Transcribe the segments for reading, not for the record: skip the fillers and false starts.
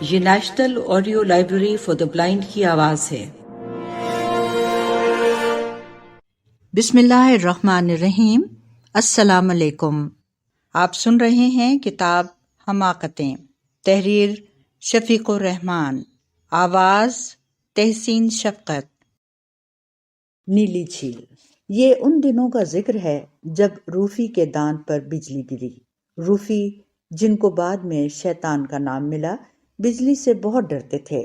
یہ national audio library for the blind کی آواز ہے۔ بسم اللہ الرحمن الرحیم۔ السلام علیکم۔ آپ سن رہے ہیں کتاب حماقتیں، تحریر شفیق الرحمان، آواز تحسین شفقت۔ نیلی جھیل۔ یہ ان دنوں کا ذکر ہے جب روفی کے دانت پر بجلی گری۔ روفی، جن کو بعد میں شیطان کا نام ملا، بجلی سے بہت ڈرتے تھے۔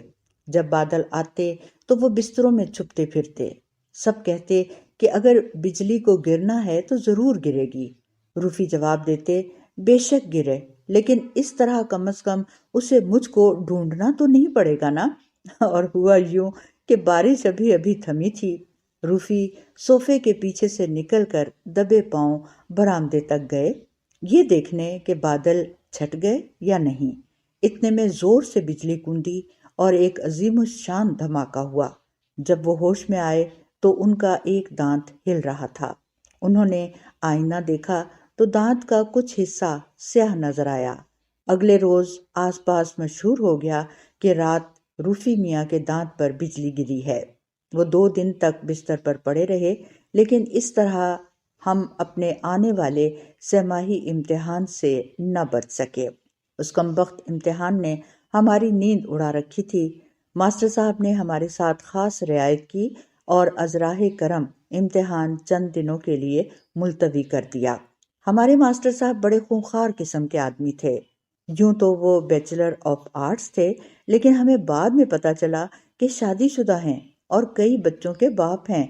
جب بادل آتے تو وہ بستروں میں چھپتے پھرتے۔ سب کہتے کہ اگر بجلی کو گرنا ہے تو ضرور گرے گی۔ روفی جواب دیتے، بے شک گرے، لیکن اس طرح کم از کم اسے مجھ کو ڈھونڈنا تو نہیں پڑے گا نا۔ اور ہوا یوں کہ بارش ابھی ابھی تھمی تھی۔ روفی صوفے کے پیچھے سے نکل کر دبے پاؤں برآمدے تک گئے، یہ دیکھنے کہ بادل چھٹ گئے یا نہیں۔ اتنے میں زور سے بجلی گونجی اور ایک عظیم الشان دھماکہ ہوا۔ جب وہ ہوش میں آئے تو ان کا ایک دانت ہل رہا تھا۔ انہوں نے آئینہ دیکھا تو دانت کا کچھ حصہ سیاہ نظر آیا۔ اگلے روز آس پاس مشہور ہو گیا کہ رات روفی میاں کے دانت پر بجلی گری ہے۔ وہ 2 دن تک بستر پر پڑے رہے، لیکن اس طرح ہم اپنے آنے والے 6 ماہی امتحان سے نہ بچ سکے۔ اس کمبخت امتحان نے ہماری نیند اڑا رکھی تھی۔ ماسٹر صاحب نے ہمارے ساتھ خاص رعایت کی اور ازراہ کرم امتحان چند دنوں کے لیے ملتوی کر دیا۔ ہمارے ماسٹر صاحب بڑے خونخوار قسم کے آدمی تھے۔ یوں تو وہ بیچلر آف آرٹس تھے، لیکن ہمیں بعد میں پتہ چلا کہ شادی شدہ ہیں اور کئی بچوں کے باپ ہیں۔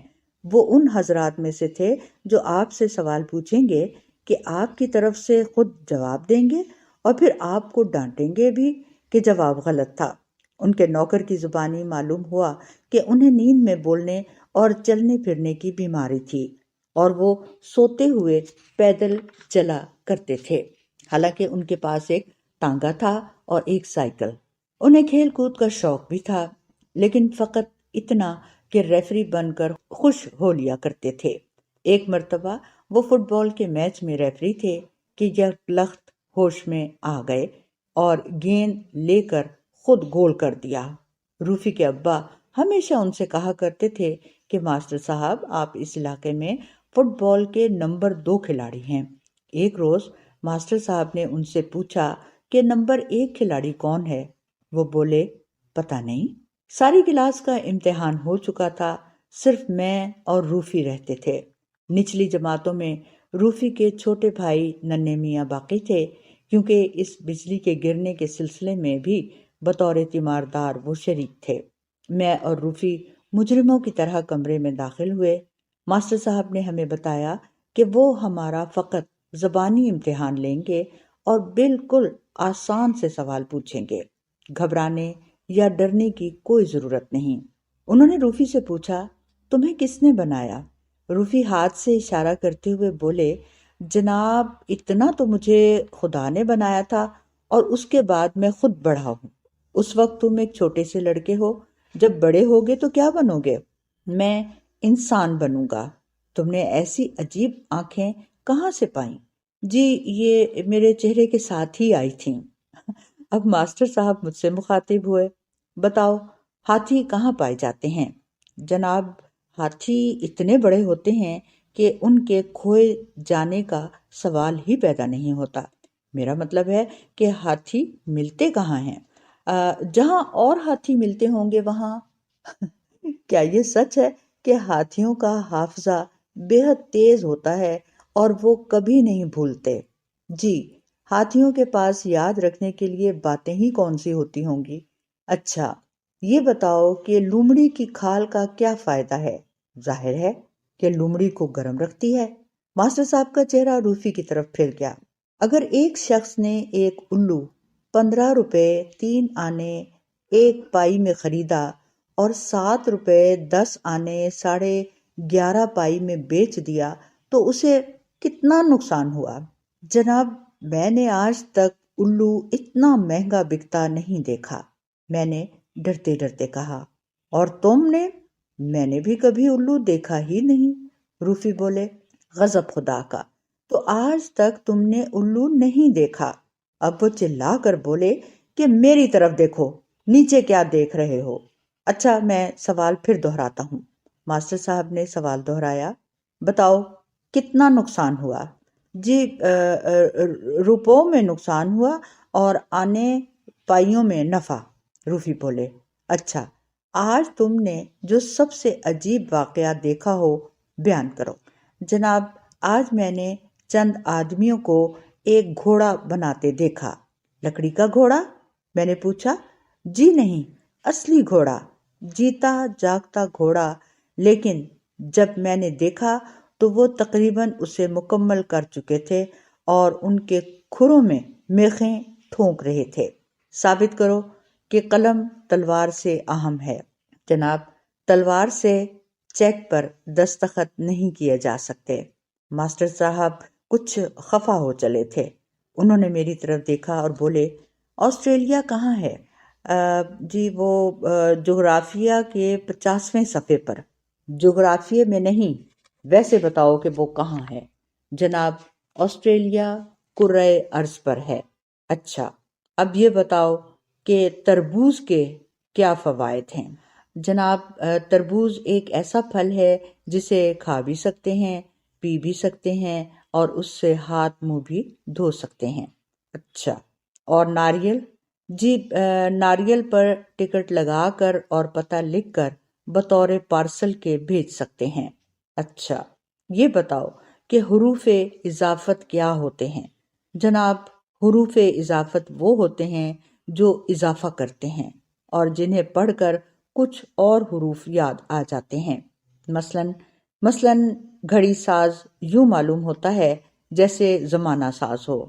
وہ ان حضرات میں سے تھے جو آپ سے سوال پوچھیں گے کہ آپ کی طرف سے خود جواب دیں گے اور پھر آپ کو ڈانٹیں گے بھی کہ جواب غلط تھا۔ ان کے نوکر کی زبانی معلوم ہوا کہ انہیں نیند میں بولنے اور چلنے پھرنے کی بیماری تھی، اور وہ سوتے ہوئے پیدل چلا کرتے تھے، حالانکہ ان کے پاس ایک ٹانگا تھا اور ایک سائیکل۔ انہیں کھیل کود کا شوق بھی تھا، لیکن فقط اتنا کہ ریفری بن کر خوش ہو لیا کرتے تھے۔ ایک مرتبہ وہ فٹ بال کے میچ میں ریفری تھے کہ یک لخت ہوش میں آ گئے اور گیند لے کر خود گول کر دیا۔ روفی کے ابا ہمیشہ ان سے کہا کرتے تھے کہ ماسٹر صاحب، آپ اس علاقے میں فٹ بال کے نمبر 2 کھلاڑی ہیں۔ ایک روز ماسٹر صاحب نے ان سے پوچھا کہ نمبر 1 کھلاڑی کون ہے؟ وہ بولے، پتہ نہیں۔ ساری کلاس کا امتحان ہو چکا تھا، صرف میں اور روفی رہتے تھے۔ نچلی جماعتوں میں روفی کے چھوٹے بھائی ننھے میاں باقی تھے، کیونکہ اس بجلی کے گرنے کے سلسلے میں بھی بطور تیماردار وہ شریک تھے۔ میں اور روفی مجرموں کی طرح کمرے میں داخل ہوئے۔ ماسٹر صاحب نے ہمیں بتایا کہ وہ ہمارا فقط زبانی امتحان لیں گے اور بالکل آسان سے سوال پوچھیں گے۔ گھبرانے یا ڈرنے کی کوئی ضرورت نہیں۔ انہوں نے روفی سے پوچھا، تمہیں کس نے بنایا؟ روفی ہاتھ سے اشارہ کرتے ہوئے بولے، جناب، اتنا تو مجھے خدا نے بنایا تھا، اور اس کے بعد میں خود بڑھا ہوں۔ اس وقت تم ایک چھوٹے سے لڑکے ہو، جب بڑے ہوگے تو کیا بنو گے؟ میں انسان بنوں گا۔ تم نے ایسی عجیب آنکھیں کہاں سے پائیں؟ جی، یہ میرے چہرے کے ساتھ ہی آئی تھیں۔ اب ماسٹر صاحب مجھ سے مخاطب ہوئے، بتاؤ، ہاتھی کہاں پائے جاتے ہیں؟ جناب، ہاتھی اتنے بڑے ہوتے ہیں کہ ان کے کھوئے جانے کا سوال ہی پیدا نہیں ہوتا۔ میرا مطلب ہے کہ ہاتھی ملتے کہاں ہیں؟ جہاں اور ہاتھی ملتے ہوں گے وہاں۔ کیا یہ سچ ہے کہ ہاتھیوں کا حافظہ بے حد تیز ہوتا ہے اور وہ کبھی نہیں بھولتے؟ جی، ہاتھیوں کے پاس یاد رکھنے کے لیے باتیں ہی کون سی ہوتی ہوں گی۔ اچھا، یہ بتاؤ کہ لومڑی کی کھال کا کیا فائدہ ہے؟ ظاہر ہے کہ لومڑی کو گرم رکھتی ہے۔ ماسٹر صاحب کا چہرہ روفی کی طرف پھر گیا۔ اگر ایک شخص نے ایک الو 15 روپے 3 آنے 1 پائی میں خریدا اور 7 روپے 10 آنے 11.5 پائی میں بیچ دیا تو اسے کتنا نقصان ہوا؟ جناب، میں نے آج تک الو اتنا مہنگا بکتا نہیں دیکھا، میں نے ڈرتے ڈرتے کہا۔ اور تم نے؟ میں نے بھی کبھی الو دیکھا ہی نہیں، روفی بولے۔ غضب خدا کا، تو آج تک تم نے الو نہیں دیکھا؟ اب وہ چلا کر بولے کہ میری طرف دیکھو، نیچے کیا دیکھ رہے ہو؟ اچھا، میں سوال پھر دہراتا ہوں۔ ماسٹر صاحب نے سوال دہرایا، بتاؤ کتنا نقصان ہوا؟ جی روپوں میں نقصان ہوا اور آنے پائیوں میں نفع، روفی بولے۔ اچھا، آج تم نے جو سب سے عجیب واقعہ دیکھا ہو بیان کرو۔ جناب، آج میں نے چند آدمیوں کو ایک گھوڑا بناتے دیکھا۔ لکڑی کا گھوڑا؟ میں نے پوچھا۔ جی نہیں، اصلی گھوڑا، جیتا جاگتا گھوڑا، لیکن جب میں نے دیکھا تو وہ تقریباً اسے مکمل کر چکے تھے اور ان کے کھروں میں میخیں ٹھونک رہے تھے۔ ثابت کرو کہ قلم تلوار سے اہم ہے۔ جناب، تلوار سے چیک پر دستخط نہیں کیے جا سکتے۔ ماسٹر صاحب کچھ خفا ہو چلے تھے۔ انہوں نے میری طرف دیکھا اور بولے، آسٹریلیا کہاں ہے؟ جی وہ جغرافیہ کے 50ویں صفحے پر۔ جغرافیے میں نہیں، ویسے بتاؤ کہ وہ کہاں ہے؟ جناب، آسٹریلیا کرۂ ارض پر ہے۔ اچھا، اب یہ بتاؤ کہ تربوز کے کیا فوائد ہیں؟ جناب، تربوز ایک ایسا پھل ہے جسے کھا بھی سکتے ہیں، پی بھی سکتے ہیں اور اس سے ہاتھ منہ بھی دھو سکتے ہیں۔ اچھا، اور ناریل؟ جی ناریل پر ٹکٹ لگا کر اور پتہ لکھ کر بطور پارسل کے بھیج سکتے ہیں۔ اچھا، یہ بتاؤ کہ حروف اضافت کیا ہوتے ہیں؟ جناب، حروف اضافت وہ ہوتے ہیں جو اضافہ کرتے ہیں اور جنہیں پڑھ کر کچھ اور حروف یاد آ جاتے ہیں۔ مثلاً گھڑی ساز یوں معلوم ہوتا ہے جیسے زمانہ ساز ہو،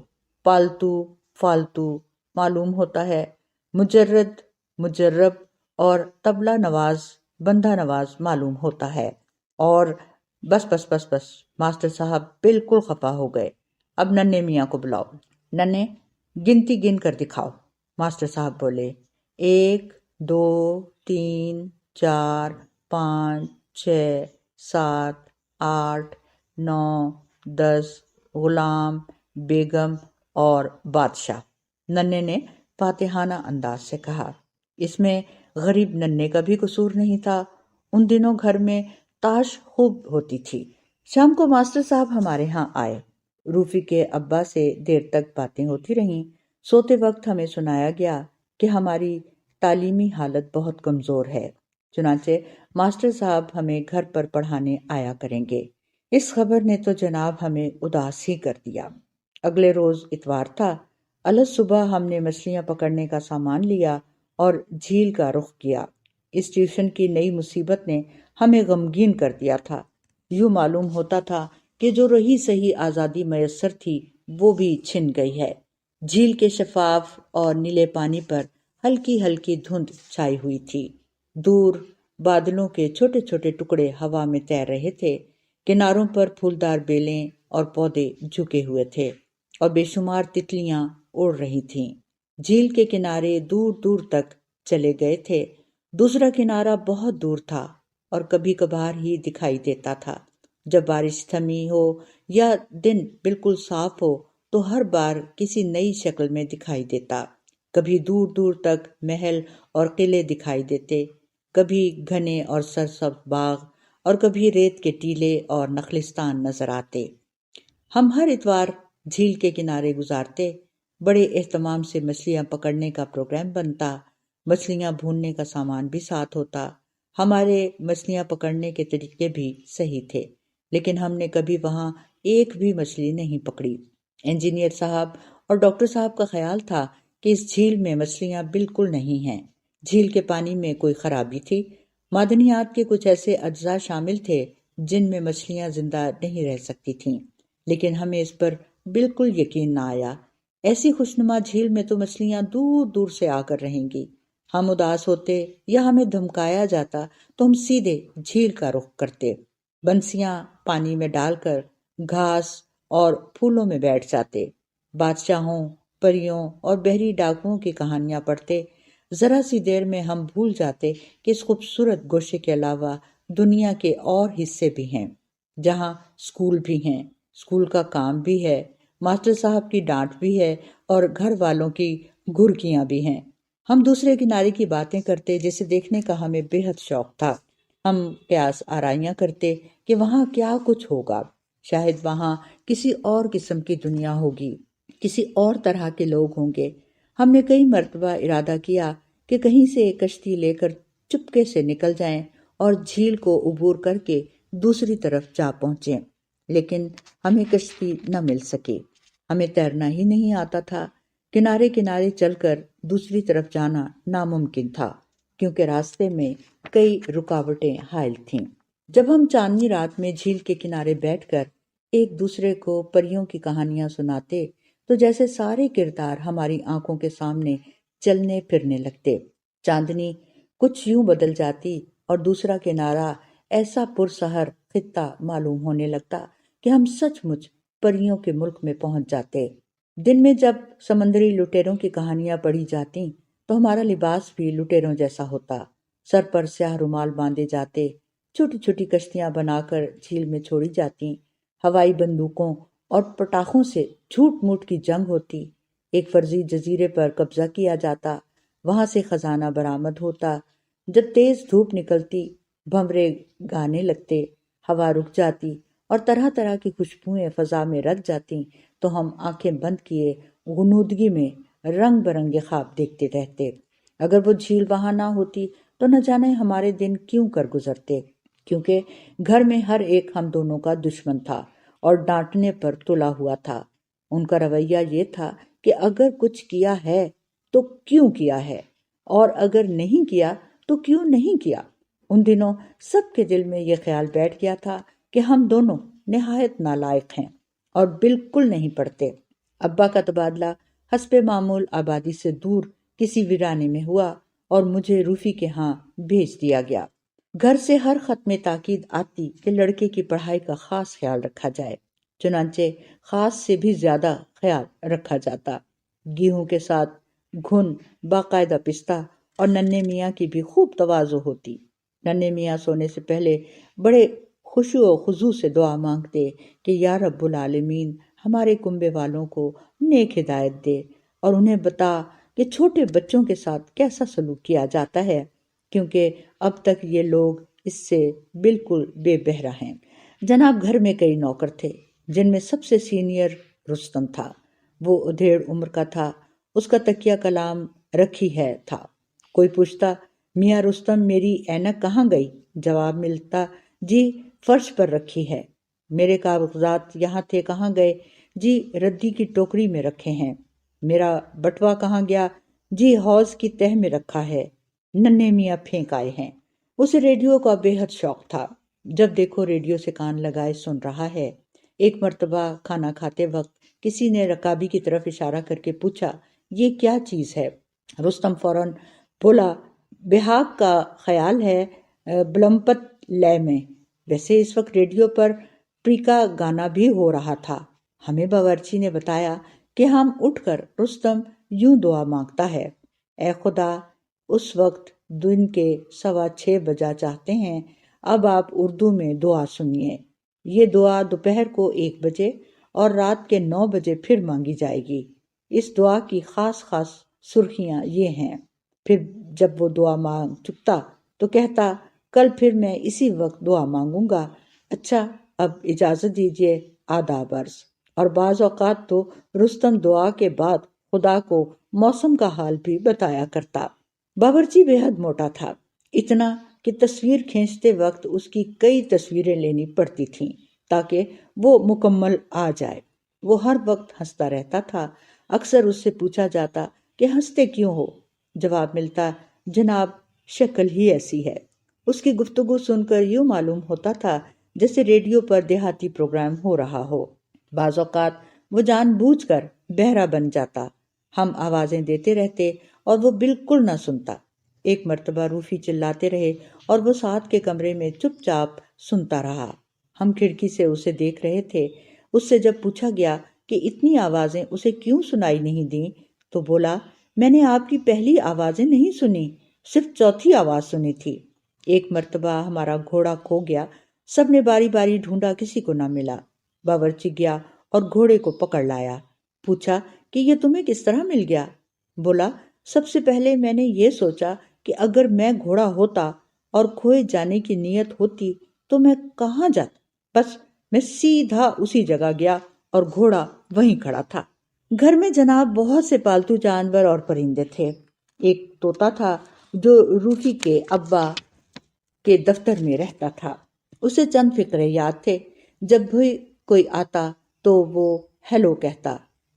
پالتو فالتو معلوم ہوتا ہے، مجرد مجرب اور طبلہ نواز بندھا نواز معلوم ہوتا ہے۔ اور بس بس بس بس، ماسٹر صاحب بالکل خفا ہو گئے۔ اب ننھے میاں کو بلاؤ۔ ننھے، گنتی گن کر دکھاؤ۔ ماسٹر صاحب بولے، 1 2 3 4 5 6 7 8 9 10 غلام، بیگم اور بادشاہ۔ ننھے نے فاتحانہ انداز سے کہا۔ اس میں غریب ننھے کا بھی قصور نہیں تھا۔ ان دنوں گھر میں تاش خوب ہوتی تھی۔ شام کو ماسٹر صاحب ہمارے ہاں آئے۔ روفی کے ابا سے دیر تک باتیں ہوتی رہیں۔ سوتے وقت ہمیں سنایا گیا کہ ہماری تعلیمی حالت بہت کمزور ہے، چنانچہ ماسٹر صاحب ہمیں گھر پر پڑھانے آیا کریں گے۔ اس خبر نے تو جناب ہمیں اداس ہی کر دیا۔ اگلے روز اتوار تھا۔ الگ صبح ہم نے مچھلیاں پکڑنے کا سامان لیا اور جھیل کا رخ کیا۔ اس ٹیوشن کی نئی مصیبت نے ہمیں غمگین کر دیا تھا۔ یوں معلوم ہوتا تھا کہ جو رہی سہی آزادی میسر تھی وہ بھی چھن گئی ہے۔ جھیل کے شفاف اور نیلے پانی پر ہلکی ہلکی دھند چھائی ہوئی تھی۔ دور بادلوں کے چھوٹے چھوٹے ٹکڑے ہوا میں تیر رہے تھے۔ کناروں پر پھولدار بیلیں اور پودے جھکے ہوئے تھے اور بے شمار تتلیاں اڑ رہی تھیں۔ جھیل کے کنارے دور دور تک چلے گئے تھے۔ دوسرا کنارہ بہت دور تھا اور کبھی کبھار ہی دکھائی دیتا تھا۔ جب بارش تھمی ہو یا دن بالکل صاف ہو تو ہر بار کسی نئی شکل میں دکھائی دیتا۔ کبھی دور دور تک محل اور قلعے دکھائی دیتے، کبھی گھنے اور سرسبز باغ اور کبھی ریت کے ٹیلے اور نخلستان نظر آتے۔ ہم ہر اتوار جھیل کے کنارے گزارتے۔ بڑے اہتمام سے مچھلیاں پکڑنے کا پروگرام بنتا، مچھلیاں بھوننے کا سامان بھی ساتھ ہوتا۔ ہمارے مچھلیاں پکڑنے کے طریقے بھی صحیح تھے، لیکن ہم نے کبھی وہاں ایک بھی مچھلی نہیں پکڑی۔ انجینئر صاحب اور ڈاکٹر صاحب کا خیال تھا کہ اس جھیل میں مچھلیاں بالکل نہیں ہیں۔ جھیل کے پانی میں کوئی خرابی تھی۔ معدنیات کے کچھ ایسے اجزاء شامل تھے جن میں مچھلیاں زندہ نہیں رہ سکتی تھیں، لیکن ہمیں اس پر بالکل یقین نہ آیا۔ ایسی خوشنما جھیل میں تو مچھلیاں دور دور سے آ کر رہیں گی۔ ہم اداس ہوتے یا ہمیں دھمکایا جاتا تو ہم سیدھے جھیل کا رخ کرتے، بنسیاں پانی میں ڈال کر گھاس اور پھولوں میں بیٹھ جاتے، بادشاہوں، پریوں اور بحری ڈاکوؤں کی کہانیاں پڑھتے۔ ذرا سی دیر میں ہم بھول جاتے کہ اس خوبصورت گوشے کے علاوہ دنیا کے اور حصے بھی ہیں جہاں اسکول بھی ہیں، اسکول کا کام بھی ہے، ماسٹر صاحب کی ڈانٹ بھی ہے اور گھر والوں کی گھرکیاں بھی ہیں۔ ہم دوسرے کنارے کی باتیں کرتے جسے دیکھنے کا ہمیں بے حد شوق تھا۔ ہم قیاس آرائیاں کرتے کہ وہاں کیا کچھ ہوگا، شاید وہاں کسی اور قسم کی دنیا ہوگی، کسی اور طرح کے لوگ ہوں گے۔ ہم نے کئی مرتبہ ارادہ کیا کہ کہیں سے ایک کشتی لے کر چپکے سے نکل جائیں اور جھیل کو عبور کر کے دوسری طرف جا پہنچیں، لیکن ہمیں کشتی نہ مل سکی۔ ہمیں تیرنا ہی نہیں آتا تھا۔ کنارے کنارے چل کر دوسری طرف جانا ناممکن تھا، کیونکہ راستے میں کئی رکاوٹیں حائل تھیں۔ جب ہم چاندنی رات میں جھیل کے کنارے بیٹھ کر ایک دوسرے کو پریوں کی کہانیاں سناتے تو جیسے سارے کردار ہماری آنکھوں کے سامنے چلنے پھرنے لگتے۔ چاندنی کچھ یوں بدل جاتی اور دوسرا کنارہ ایسا پرسحر خطہ معلوم ہونے لگتا کہ ہم سچ مچ پریوں کے ملک میں پہنچ جاتے۔ دن میں جب سمندری لٹیروں کی کہانیاں پڑھی جاتی تو ہمارا لباس بھی لٹیروں جیسا ہوتا، سر پر سیاہ رومال باندھے جاتے، چھوٹی چھوٹی کشتیاں بنا کر جھیل میں چھوڑی جاتی، ہوائی بندوقوں اور پٹاخوں سے جھوٹ موٹ کی جنگ ہوتی، ایک فرضی جزیرے پر قبضہ کیا جاتا، وہاں سے خزانہ برآمد ہوتا۔ جب تیز دھوپ نکلتی، بھنورے گانے لگتے، ہوا رک جاتی اور طرح طرح کی خوشبوئیں فضا میں رچ جاتی تو ہم آنکھیں بند کیے غنودگی میں رنگ برنگے خواب دیکھتے رہتے۔ اگر وہ جھیل وہاں نہ ہوتی تو نہ جانے ہمارے دن کیوں کر گزرتے، کیونکہ گھر میں ہر ایک ہم دونوں کا دشمن تھا اور ڈانٹنے پر تلا ہوا تھا۔ ان کا رویہ یہ تھا کہ اگر کچھ کیا ہے تو کیوں کیا ہے، اور اگر نہیں کیا تو کیوں نہیں کیا۔ ان دنوں سب کے دل میں یہ خیال بیٹھ گیا تھا کہ ہم دونوں نہایت نالائق ہیں اور بالکل نہیں پڑھتے۔ ابا کا تبادلہ حسب معمول آبادی سے دور کسی ویرانے میں ہوا اور مجھے روفی کے ہاں بھیج دیا گیا۔ گھر سے ہر خط میں تاکید آتی کہ لڑکے کی پڑھائی کا خاص خیال رکھا جائے، چنانچہ خاص سے بھی زیادہ خیال رکھا جاتا۔ گیہوں کے ساتھ گھن باقاعدہ پستا اور ننھے میاں کی بھی خوب تواضع ہوتی۔ ننھے میاں سونے سے پہلے بڑے خشوع و خضوع سے دعا مانگتے کہ یا رب العالمین ہمارے کنبے والوں کو نیک ہدایت دے اور انہیں بتا کہ چھوٹے بچوں کے ساتھ کیسا سلوک کیا جاتا ہے، کیونکہ اب تک یہ لوگ اس سے بالکل بے بہرہ ہیں۔ جناب گھر میں کئی نوکر تھے، جن میں سب سے سینئر رستم تھا۔ وہ ادھیڑ عمر کا تھا، اس کا تکیہ کلام رکھی ہے تھا۔ کوئی پوچھتا میاں رستم میری اینک کہاں گئی؟ جواب ملتا جی فرش پر رکھی ہے۔ میرے کاغذات یہاں تھے کہاں گئے؟ جی ردی کی ٹوکری میں رکھے ہیں۔ میرا بٹوا کہاں گیا؟ جی حوض کی تہ میں رکھا ہے۔ ننھے میاں پھینک آئے ہیں۔ اسے ریڈیو کا بے حد شوق تھا، جب دیکھو ریڈیو سے کان لگائے سن رہا ہے۔ ایک مرتبہ کھانا کھاتے وقت کسی نے رکابی کی طرف اشارہ کر کے پوچھا یہ کیا چیز ہے؟ رستم فوراً بولا بہاگ کا خیال ہے بلمپت لے میں۔ ویسے اس وقت ریڈیو پر پریکا گانا بھی ہو رہا تھا۔ ہمیں باورچی نے بتایا کہ ہم اٹھ کر رستم یوں دعا مانگتا ہے، اے خدا اس وقت دن کے 6:15 بجا چاہتے ہیں، اب آپ اردو میں دعا سنیے۔ یہ دعا دوپہر کو 1 بجے اور رات کے 9 بجے پھر مانگی جائے گی۔ اس دعا کی خاص سرخیاں یہ ہیں۔ پھر جب وہ دعا مانگ چکتا تو کہتا کل پھر میں اسی وقت دعا مانگوں گا۔ اچھا اب اجازت دیجیے، آداب عرض۔ اور بعض اوقات تو رستم دعا کے بعد خدا کو موسم کا حال بھی بتایا کرتا۔ باورچی بے حد موٹا تھا، اتنا کہ تصویر کھینچتے وقت اس کی کئی تصویریں لینی پڑتی تھیں تاکہ وہ مکمل آ جائے۔ وہ ہر وقت ہنستا رہتا تھا۔ اکثر اس سے پوچھا جاتا کہ ہنستے کیوں ہو؟ جواب ملتا جناب شکل ہی ایسی ہے۔ اس کی گفتگو سن کر یوں معلوم ہوتا تھا جیسے ریڈیو پر دیہاتی پروگرام ہو رہا ہو۔ بعض اوقات وہ جان بوجھ کر بہرا بن جاتا، ہم آوازیں دیتے رہتے اور وہ بالکل نہ سنتا۔ ایک مرتبہ روفی چلاتے رہے اور وہ ساتھ کے کمرے میں چپ چاپ سنتا رہا۔ ہم کھڑکی سے اسے دیکھ رہے تھے۔ اس سے جب پوچھا گیا کہ اتنی آوازیں اسے کیوں سنائی نہیں دیں تو بولا میں نے آپ کی پہلی آوازیں نہیں سنی، صرف چوتھی آواز سنی تھی۔ ایک مرتبہ ہمارا گھوڑا کھو گیا، سب نے باری باری ڈھونڈا، کسی کو نہ ملا۔ باورچی گیا اور گھوڑے کو پکڑ لایا۔ پوچھا کہ یہ تمہیں کس طرح مل گیا؟ بولا سب سے پہلے میں نے یہ سوچا کہ اگر میں گھوڑا ہوتا اور کھوئے جانے کی نیت ہوتی تو میں کہاں جاتا، بس میں سیدھا اسی جگہ گیا اور گھوڑا وہیں کھڑا تھا۔ گھر میں جناب بہت سے پالتو جانور اور پرندے تھے۔ ایک طوطا تھا جو روفی کے ابا کے دفتر میں رہتا تھا۔ اسے چند فقرے یاد تھے۔ جب بھی کوئی آتا تو وہ ہیلو کہتا،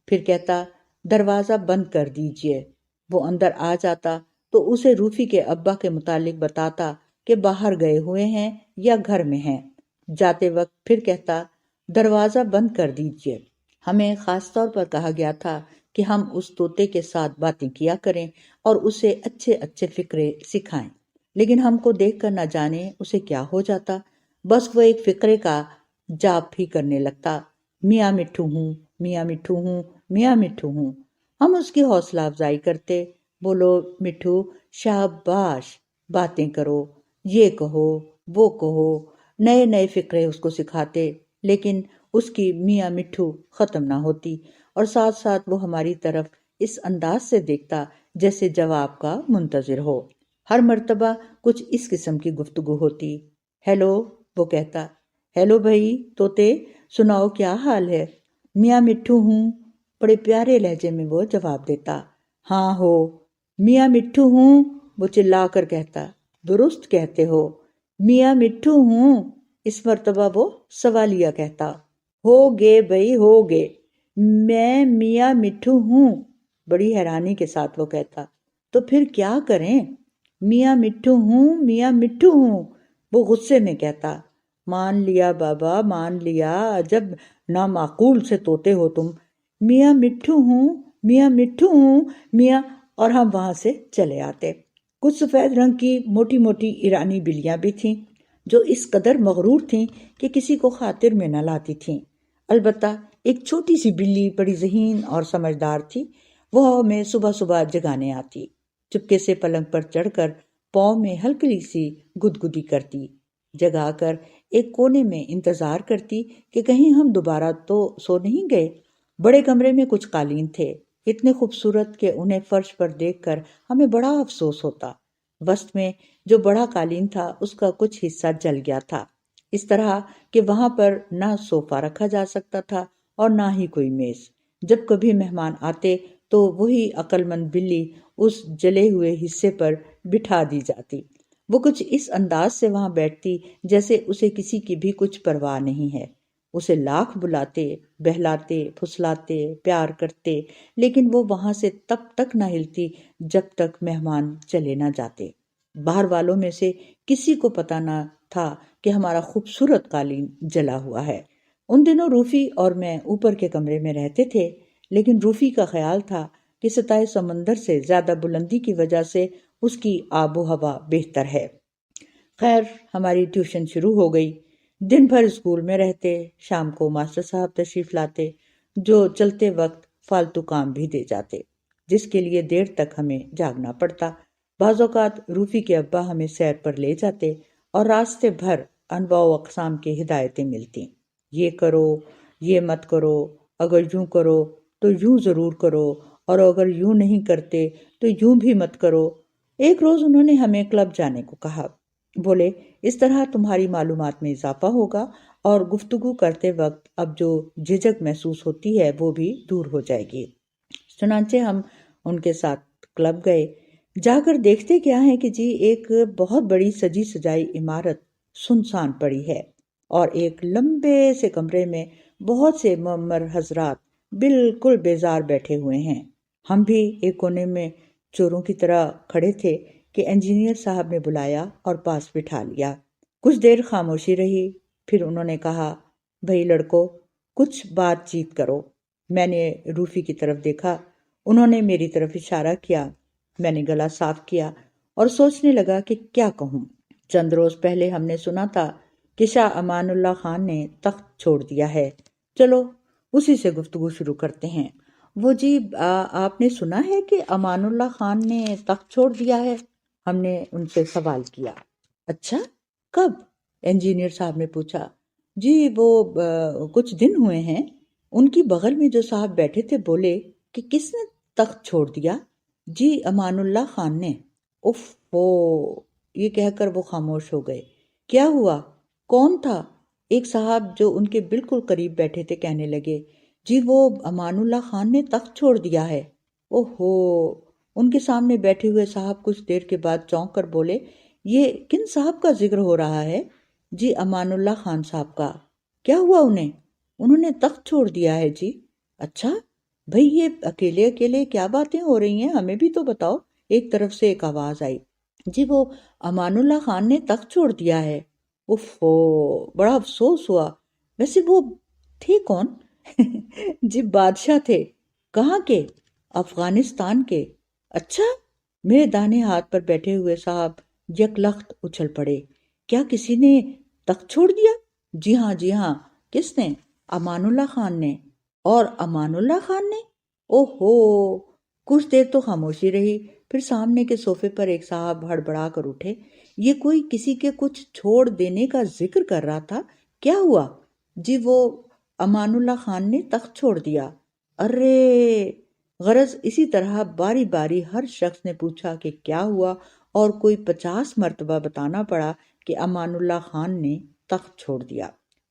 پھر کہتا دروازہ بند کر دیجئے۔ وہ اندر آ جاتا تو اسے روفی کے ابا کے متعلق بتاتا کہ باہر گئے ہوئے ہیں یا گھر میں ہیں۔ جاتے وقت پھر کہتا دروازہ بند کر دیجئے۔ ہمیں خاص طور پر کہا گیا تھا کہ ہم اس طوطے کے ساتھ باتیں کیا کریں اور اسے اچھے اچھے فقرے سکھائیں، لیکن ہم کو دیکھ کر نہ جانے اسے کیا ہو جاتا، بس وہ ایک فقرے کا جاپ ہی کرنے لگتا، میاں مٹھو ہوں، میاں مٹھو ہوں، میاں مٹھو ہوں۔ ہم اس کی حوصلہ افزائی کرتے، بولو مٹھو شاباش، باتیں کرو، یہ کہو وہ کہو، نئے نئے فقرے اس کو سکھاتے، لیکن اس کی میاں مٹھو ختم نہ ہوتی اور ساتھ ساتھ وہ ہماری طرف اس انداز سے دیکھتا جیسے جواب کا منتظر ہو۔ ہر مرتبہ کچھ اس قسم کی گفتگو ہوتی۔ ہیلو، وہ کہتا، ہیلو بھائی طوطے، سناؤ کیا حال ہے؟ میاں مٹھو ہوں، بڑے پیارے لہجے میں وہ جواب دیتا۔ ہاں ہو، میاں مٹھو ہوں، وہ چلا کر کہتا۔ درست کہتے ہو، میاں مٹھو ہوں۔ اس مرتبہ وہ سوالیہ کہتا۔ ہو گے بھائی ہو گے، میں میاں مٹھو ہوں، بڑی حیرانی کے ساتھ وہ کہتا۔ تو پھر کیا کریں؟ میاں مٹھو ہوں، میاں مٹھو ہوں، وہ غصے میں کہتا۔ مان لیا بابا، مان لیا، عجب نامعقول سے طوطے ہو تم، میاں مٹھو ہوں، میاں مٹھو ہوں، میاں، اور ہم وہاں سے چلے آتے۔ کچھ سفید رنگ کی موٹی موٹی ایرانی بلیاں بھی تھیں جو اس قدر مغرور تھیں کہ کسی کو خاطر میں نہ لاتی تھیں۔ البتہ ایک چھوٹی سی بلی بڑی ذہین اور سمجھدار تھی، وہ ہمیں صبح صبح جگانے آتی، چپکے سے پلنگ پر چڑھ کر پاؤں میں ہلکی سی گدگدی کرتی، جگا کر ایک کونے میں انتظار کرتی کہ کہیں ہم دوبارہ تو سو نہیں گئے۔ بڑے کمرے میں کچھ قالین تھے، اتنے خوبصورت کہ انہیں فرش پر دیکھ کر ہمیں بڑا افسوس ہوتا۔ وسط میں جو بڑا قالین تھا اس کا کچھ حصہ جل گیا تھا، اس طرح کہ وہاں پر نہ صوفہ رکھا جا سکتا تھا اور نہ ہی کوئی میز۔ جب کبھی مہمان آتے تو وہی عقل مند بلی اس جلے ہوئے حصے پر بٹھا دی جاتی۔ وہ کچھ اس انداز سے وہاں بیٹھتی جیسے اسے کسی کی بھی کچھ پرواہ نہیں ہے۔ اسے لاکھ بلاتے، بہلاتے، پھسلاتے، پیار کرتے، لیکن وہ وہاں سے تب تک نہ ہلتی جب تک مہمان چلے نہ جاتے۔ باہر والوں میں سے کسی کو پتہ نہ تھا کہ ہمارا خوبصورت قالین جلا ہوا ہے۔ ان دنوں روفی اور میں اوپر کے کمرے میں رہتے تھے، لیکن روفی کا خیال تھا کہ سطح سمندر سے زیادہ بلندی کی وجہ سے اس کی آب و ہوا بہتر ہے۔ خیر، ہماری ٹیوشن شروع ہو گئی۔ دن بھر اسکول میں رہتے، شام کو ماسٹر صاحب تشریف لاتے جو چلتے وقت فالتو کام بھی دے جاتے، جس کے لیے دیر تک ہمیں جاگنا پڑتا۔ بعض اوقات روفی کے ابا ہمیں سیر پر لے جاتے اور راستے بھر انواع و اقسام کی ہدایتیں ملتی، یہ کرو، یہ مت کرو، اگر یوں کرو تو یوں ضرور کرو، اور اگر یوں نہیں کرتے تو یوں بھی مت کرو۔ ایک روز انہوں نے ہمیں کلب جانے کو کہا، بولے اس طرح تمہاری معلومات میں اضافہ ہوگا اور گفتگو کرتے وقت اب جو جھجک محسوس ہوتی ہے وہ بھی دور ہو جائے گی۔ چنانچہ ہم ان کے ساتھ کلب گئے۔ جا کر دیکھتے کیا ہے کہ جی ایک بہت بڑی سجی سجائی عمارت سنسان پڑی ہے اور ایک لمبے سے کمرے میں بہت سے معمر حضرات بالکل بیزار بیٹھے ہوئے ہیں۔ ہم بھی ایک کونے میں چوروں کی طرح کھڑے تھے کہ انجینئر صاحب نے بلایا اور پاس بٹھا لیا۔ کچھ دیر خاموشی رہی، پھر انہوں نے کہا، بھئی لڑکو، کچھ بات چیت کرو۔ میں نے روفی کی طرف دیکھا، انہوں نے میری طرف اشارہ کیا، میں نے گلا صاف کیا اور سوچنے لگا کہ کیا کہوں۔ چند روز پہلے ہم نے سنا تھا کہ شاہ امان اللہ خان نے تخت چھوڑ دیا ہے، چلو اسی سے گفتگو شروع کرتے ہیں۔ وہ جی آپ نے سنا ہے کہ امان اللہ خان نے تخت چھوڑ دیا ہے؟ ہم نے ان سے سوال کیا۔ اچھا، کب؟ انجینئر صاحب نے پوچھا۔ جی وہ کچھ دن ہوئے ہیں۔ ان کی بغل میں جو صاحب بیٹھے تھے بولے کہ کس نے تخت چھوڑ دیا؟ جی امان اللہ خان نے۔ اف ہو، یہ کہہ کر وہ خاموش ہو گئے۔ کیا ہوا؟ کون تھا؟ ایک صاحب جو ان کے بالکل قریب بیٹھے تھے کہنے لگے، جی وہ امان اللہ خان نے تخت چھوڑ دیا ہے۔ اوہو! ان کے سامنے بیٹھے ہوئے صاحب کچھ دیر کے بعد چونک کر بولے، یہ کن صاحب کا ذکر ہو رہا ہے؟ جی امان اللہ خان صاحب کا۔ کیا ہوا انہیں؟ انہوں نے تخت چھوڑ دیا ہے جی۔ اچھا بھئی، یہ اکیلے اکیلے کیا باتیں ہو رہی ہیں، ہمیں بھی تو بتاؤ۔ ایک طرف سے ایک آواز آئی، جی وہ امان اللہ خان نے تخت چھوڑ دیا ہے۔ اوفو، بڑا افسوس ہوا۔ ویسے وہ تھے کون؟ جی بادشاہ تھے۔ کہاں کے؟ افغانستان کے۔ اچھا؟ میرے دانے ہاتھ پر بیٹھے ہوئے صاحب یکلخت اچھل پڑے۔ کیا کسی نے تخت چھوڑ دیا؟ جی ہاں۔ کس نے؟ امان اللہ خان نے۔ اور امان اللہ خان نے؟ اوہو! کچھ دیر تو خاموشی رہی، پھر سامنے کے صوفے پر ایک صاحب ہڑبڑا کر اٹھے۔ یہ کوئی کسی کے کچھ چھوڑ دینے کا ذکر کر رہا تھا، کیا ہوا؟ جی وہ امان اللہ خان نے تخت چھوڑ دیا۔ ارے! غرض اسی طرح باری باری ہر شخص نے پوچھا کہ کیا ہوا، اور کوئی 50 مرتبہ بتانا پڑا کہ امان اللہ خان نے تخت چھوڑ دیا۔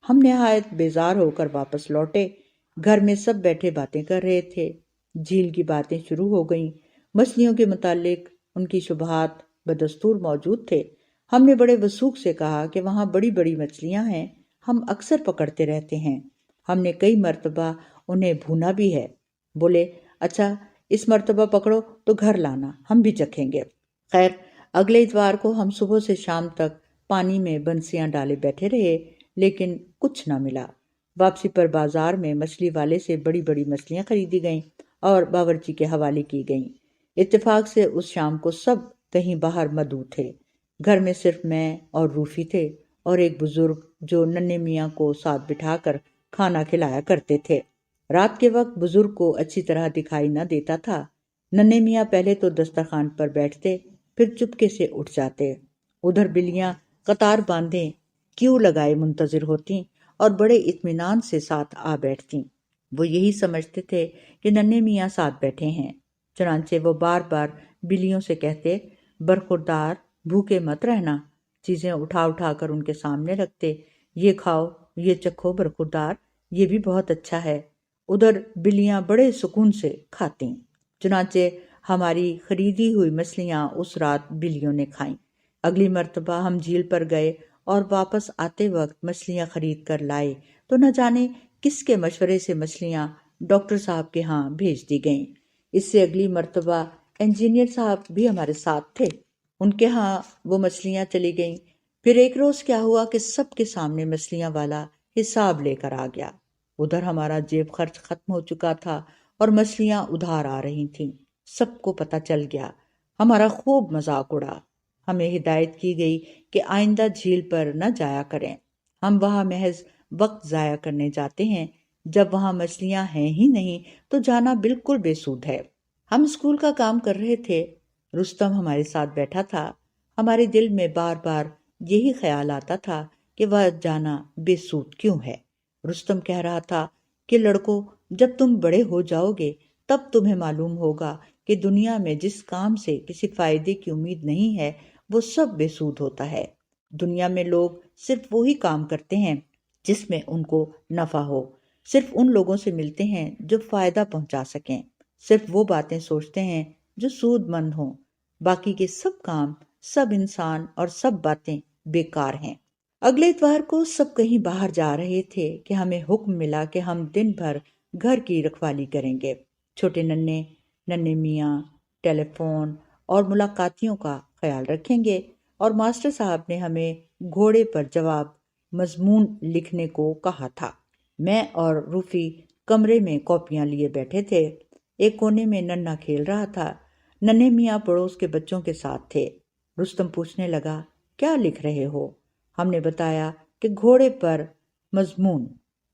ہم نہایت بیزار ہو کر واپس لوٹے۔ گھر میں سب بیٹھے باتیں کر رہے تھے۔ جھیل کی باتیں شروع ہو گئیں۔ مچھلیوں کے متعلق ان کی شبہات بدستور موجود تھے۔ ہم نے بڑے وثوق سے کہا کہ وہاں بڑی بڑی مچھلیاں ہیں، ہم اکثر پکڑتے رہتے ہیں۔ ہم نے کئی مرتبہ انہیں بھونا بھی ہے۔ بولے، اچھا اس مرتبہ پکڑو تو گھر لانا، ہم بھی چکھیں گے۔ خیر، اگلے اتوار کو ہم صبح سے شام تک پانی میں بنسیاں ڈالے بیٹھے رہے، لیکن کچھ نہ ملا۔ واپسی پر بازار میں مچھلی والے سے بڑی بڑی مچھلیاں خریدی گئیں اور باورچی کے حوالے کی گئیں۔ اتفاق سے اس شام کو سب کہیں باہر مدعو تھے۔ گھر میں صرف میں اور روفی تھے، اور ایک بزرگ جو ننھے میاں کو ساتھ بٹھا کر کھانا کھلایا کرتے تھے۔ رات کے وقت بزرگ کو اچھی طرح دکھائی نہ دیتا تھا۔ ننھے میاں پہلے تو دسترخوان پر بیٹھتے، پھر چپکے سے اٹھ جاتے۔ ادھر بلیاں قطار باندھے کیو لگائے منتظر ہوتیں اور بڑے اطمینان سے ساتھ آ بیٹھتیں۔ وہ یہی سمجھتے تھے کہ ننھے میاں ساتھ بیٹھے ہیں، چنانچہ وہ بار بار بلیوں سے کہتے، برخوردار، بھوکے مت رہنا۔ چیزیں اٹھا اٹھا کر ان کے سامنے رکھتے، یہ کھاؤ، یہ چکھو برخوردار، یہ بھی بہت اچھا ہے۔ ادھر بلیاں بڑے سکون سے کھاتیں۔ چنانچہ ہماری خریدی ہوئی مچھلیاں اس رات بلیوں نے کھائیں۔ اگلی مرتبہ ہم جھیل پر گئے اور واپس آتے وقت مچھلیاں خرید کر لائے تو نہ جانے کس کے مشورے سے مچھلیاں ڈاکٹر صاحب کے ہاں بھیج دی گئیں۔ اس سے اگلی مرتبہ انجینئر صاحب بھی ہمارے ساتھ تھے، ان کے ہاں وہ مچھلیاں چلی گئیں۔ پھر ایک روز کیا ہوا کہ سب کے سامنے مچھلیاں والا حساب لے کر آ گیا۔ ادھر ہمارا جیب خرچ ختم ہو چکا تھا اور مچھلیاں ادھار آ رہی تھیں۔ سب کو پتہ چل گیا، ہمارا خوب مذاق اڑا۔ ہمیں ہدایت کی گئی کہ آئندہ جھیل پر نہ جایا کریں، ہم وہاں محض وقت ضائع کرنے جاتے ہیں، جب وہاں مچھلیاں ہیں ہی نہیں تو جانا بالکل بے سود ہے۔ ہم اسکول کا کام کر رہے تھے، رستم ہمارے ساتھ بیٹھا تھا۔ ہمارے دل میں بار بار یہی خیال آتا تھا کہ وہ جانا بے سود کیوں ہے۔ رستم کہہ رہا تھا کہ لڑکو، جب تم بڑے ہو جاؤ گے تب تمہیں معلوم ہوگا کہ دنیا میں جس کام سے کسی فائدے کی امید نہیں ہے وہ سب بے سود ہوتا ہے۔ دنیا میں لوگ صرف وہی کام کرتے ہیں جس میں ان کو نفع ہو، صرف ان لوگوں سے ملتے ہیں جو فائدہ پہنچا سکیں، صرف وہ باتیں سوچتے ہیں جو سود مند ہوں، باقی کے سب کام، سب انسان اور سب باتیں بیکار ہیں۔ اگلے اتوار کو سب کہیں باہر جا رہے تھے کہ ہمیں حکم ملا کہ ہم دن بھر گھر کی رکھوالی کریں گے، چھوٹے ننھے میاں، ٹیلی فون اور ملاقاتیوں کا خیال رکھیں گے، اور ماسٹر صاحب نے ہمیں گھوڑے پر جواب مضمون لکھنے کو کہا تھا۔ میں اور روفی کمرے میں کاپیاں لیے بیٹھے تھے۔ ایک کونے میں ننھا کھیل رہا تھا، ننھے میاں پڑوس کے بچوں کے ساتھ تھے۔ رستم پوچھنے لگا، کیا لکھ رہے ہو؟ ہم نے بتایا کہ گھوڑے پر مضمون۔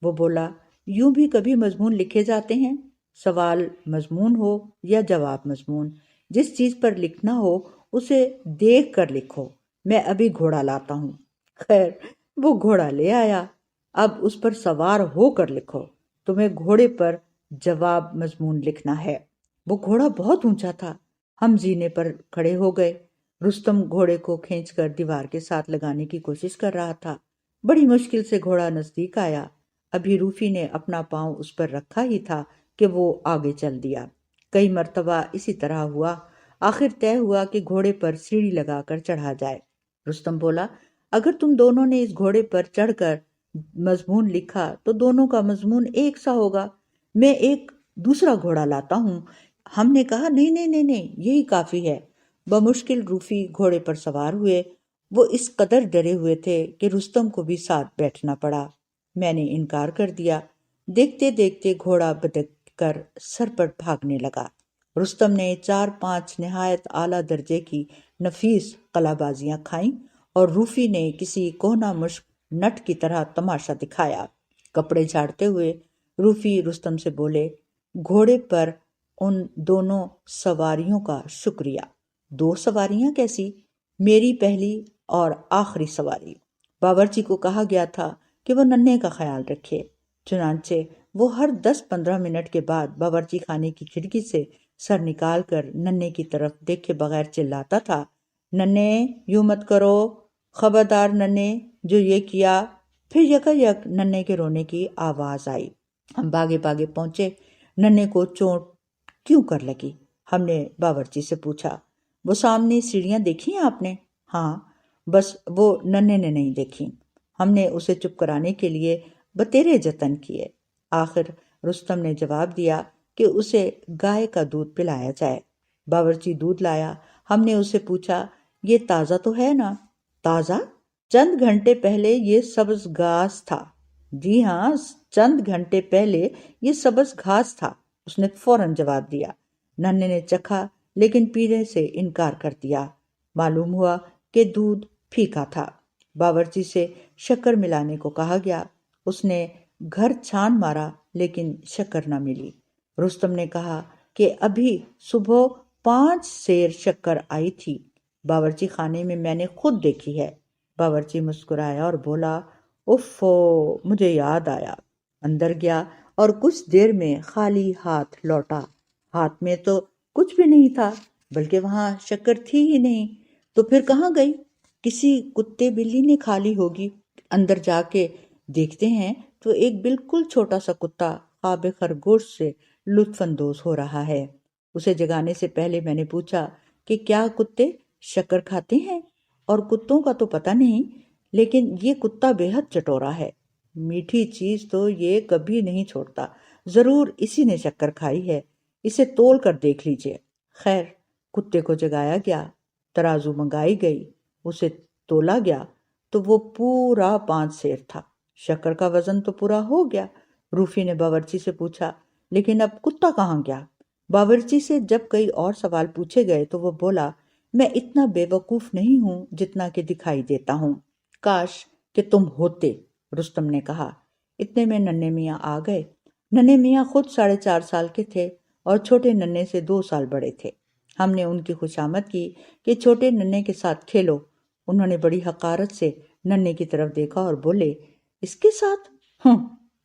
وہ بولا، یوں بھی کبھی مضمون لکھے جاتے ہیں، سوال مضمون ہو یا جواب مضمون، جس چیز پر لکھنا ہو اسے دیکھ کر لکھو، میں ابھی گھوڑا لاتا ہوں۔ خیر وہ گھوڑا لے آیا، اب اس پر سوار ہو کر لکھو، تمہیں گھوڑے پر جواب مضمون لکھنا ہے۔ وہ گھوڑا بہت اونچا تھا، ہم زینے پر کھڑے ہو گئے۔ رستم گھوڑے کو کھینچ کر دیوار کے ساتھ لگانے کی کوشش کر رہا تھا۔ بڑی مشکل سے گھوڑا نزدیک آیا۔ ابھی روفی نے اپنا پاؤں اس پر رکھا ہی تھا کہ وہ آگے چل دیا۔ کئی مرتبہ اسی طرح ہوا۔ آخر طے ہوا کہ گھوڑے پر سیڑھی لگا کر چڑھا جائے۔ رستم بولا، اگر تم دونوں نے اس گھوڑے پر چڑھ کر مضمون لکھا تو دونوں کا مضمون ایک سا ہوگا۔ میں ایک دوسرا گھوڑا لاتا ہوں۔ ہم نے کہا، نہیں نہیں نہیں نہیں، یہی کافی ہے۔ بمشکل روفی گھوڑے پر سوار ہوئے۔ وہ اس قدر ڈرے ہوئے تھے کہ رستم کو بھی ساتھ بیٹھنا پڑا۔ میں نے انکار کر دیا۔ دیکھتے دیکھتے گھوڑا بدک کر سر پر بھاگنے لگا۔ رستم نے 4-5 نہایت اعلیٰ درجے کی نفیس قلع بازیاں کھائیں اور روفی نے کسی کہنہ مشق نٹ کی طرح تماشا دکھایا۔ کپڑے جھاڑتے ہوئے روفی رستم سے بولے، گھوڑے پر ان دونوں سواریوں کا شکریہ۔ 2 سواریاں کیسی؟ میری پہلی اور آخری سواری۔ باورچی کو کہا گیا تھا کہ وہ ننھے کا خیال رکھے۔ چنانچہ وہ ہر 10-15 منٹ کے بعد باورچی خانے کی کھڑکی سے سر نکال کر ننھے کی طرف دیکھے بغیر چلاتا تھا، ننھے یوں مت کرو، خبردار ننھے، جو یہ کیا۔ پھر یکا ننھے کے رونے کی آواز آئی۔ ہم بھاگے بھاگے پہنچے۔ ننھے کو چوٹ کیوں کر لگی؟ ہم نے باورچی سے پوچھا۔ وہ سامنے سیڑھیاں دیکھی ہیں آپ نے؟ ہاں، بس وہ ننھے نے نہیں دیکھی۔ ہم نے اسے چپ کرانے کے لیے بتیرے جتن کیے۔ آخر رستم نے جواب دیا کہ اسے گائے کا دودھ پلایا جائے۔ باورچی دودھ لایا۔ ہم نے اسے پوچھا، یہ تازہ تو ہے نا؟ تازہ؟ چند گھنٹے پہلے یہ سبز گھاس تھا۔ جی ہاں، چند گھنٹے پہلے یہ سبز گھاس تھا، اس نے فوراً جواب دیا۔ ننھے نے چکھا لیکن پینے سے انکار کر دیا۔ معلوم ہوا کہ دودھ پھیکا تھا۔ باورچی سے شکر ملانے کو کہا گیا۔ اس نے گھر چھان مارا لیکن شکر نہ ملی۔ رستم نے کہا کہ ابھی صبح 5 سیر شکر آئی تھی، باورچی خانے میں نے خود دیکھی ہے۔ باورچی مسکرایا اور بولا، اوفو، مجھے یاد آیا۔ اندر گیا اور کچھ دیر میں خالی ہاتھ لوٹا۔ ہاتھ میں تو کچھ بھی نہیں تھا، بلکہ وہاں شکر تھی ہی نہیں، تو پھر کہاں گئی؟ کسی کتے بلی نے کھا لی ہوگی۔ اندر جا کے دیکھتے ہیں تو ایک بالکل چھوٹا سا کتا خواب خرگوش سے لطف اندوز ہو رہا ہے۔ اسے جگانے سے پہلے میں نے پوچھا کہ کیا کتے شکر کھاتے ہیں؟ اور کتوں کا تو پتہ نہیں، لیکن یہ کتا بے حد چٹورا ہے، میٹھی چیز تو یہ کبھی نہیں چھوڑتا، ضرور اسی نے شکر کھائی ہے، اسے تول کر دیکھ لیجئے۔ خیر، کتے کو جگایا گیا، ترازو منگائی گئی، اسے تولا گیا تو وہ پورا 5 سیر تھا۔ شکر کا وزن تو پورا ہو گیا۔ روفی نے باورچی سے پوچھا، لیکن اب کتا کہاں گیا؟ باورچی سے جب کئی اور سوال پوچھے گئے تو وہ بولا، میں اتنا بے وقوف نہیں ہوں جتنا کہ دکھائی دیتا ہوں۔ کاش کہ تم ہوتے، رستم نے کہا۔ اتنے میں ننھے میاں آ گئے۔ ننھے میاں خود 4.5 سال کے تھے اور چھوٹے ننھے سے 2 سال بڑے تھے۔ ہم نے ان کی خوشامد کی کہ چھوٹے ننھے کے ساتھ کھیلو۔ انہوں نے بڑی حقارت سے ننھے کی طرف دیکھا اور بولے، اس کے ساتھ؟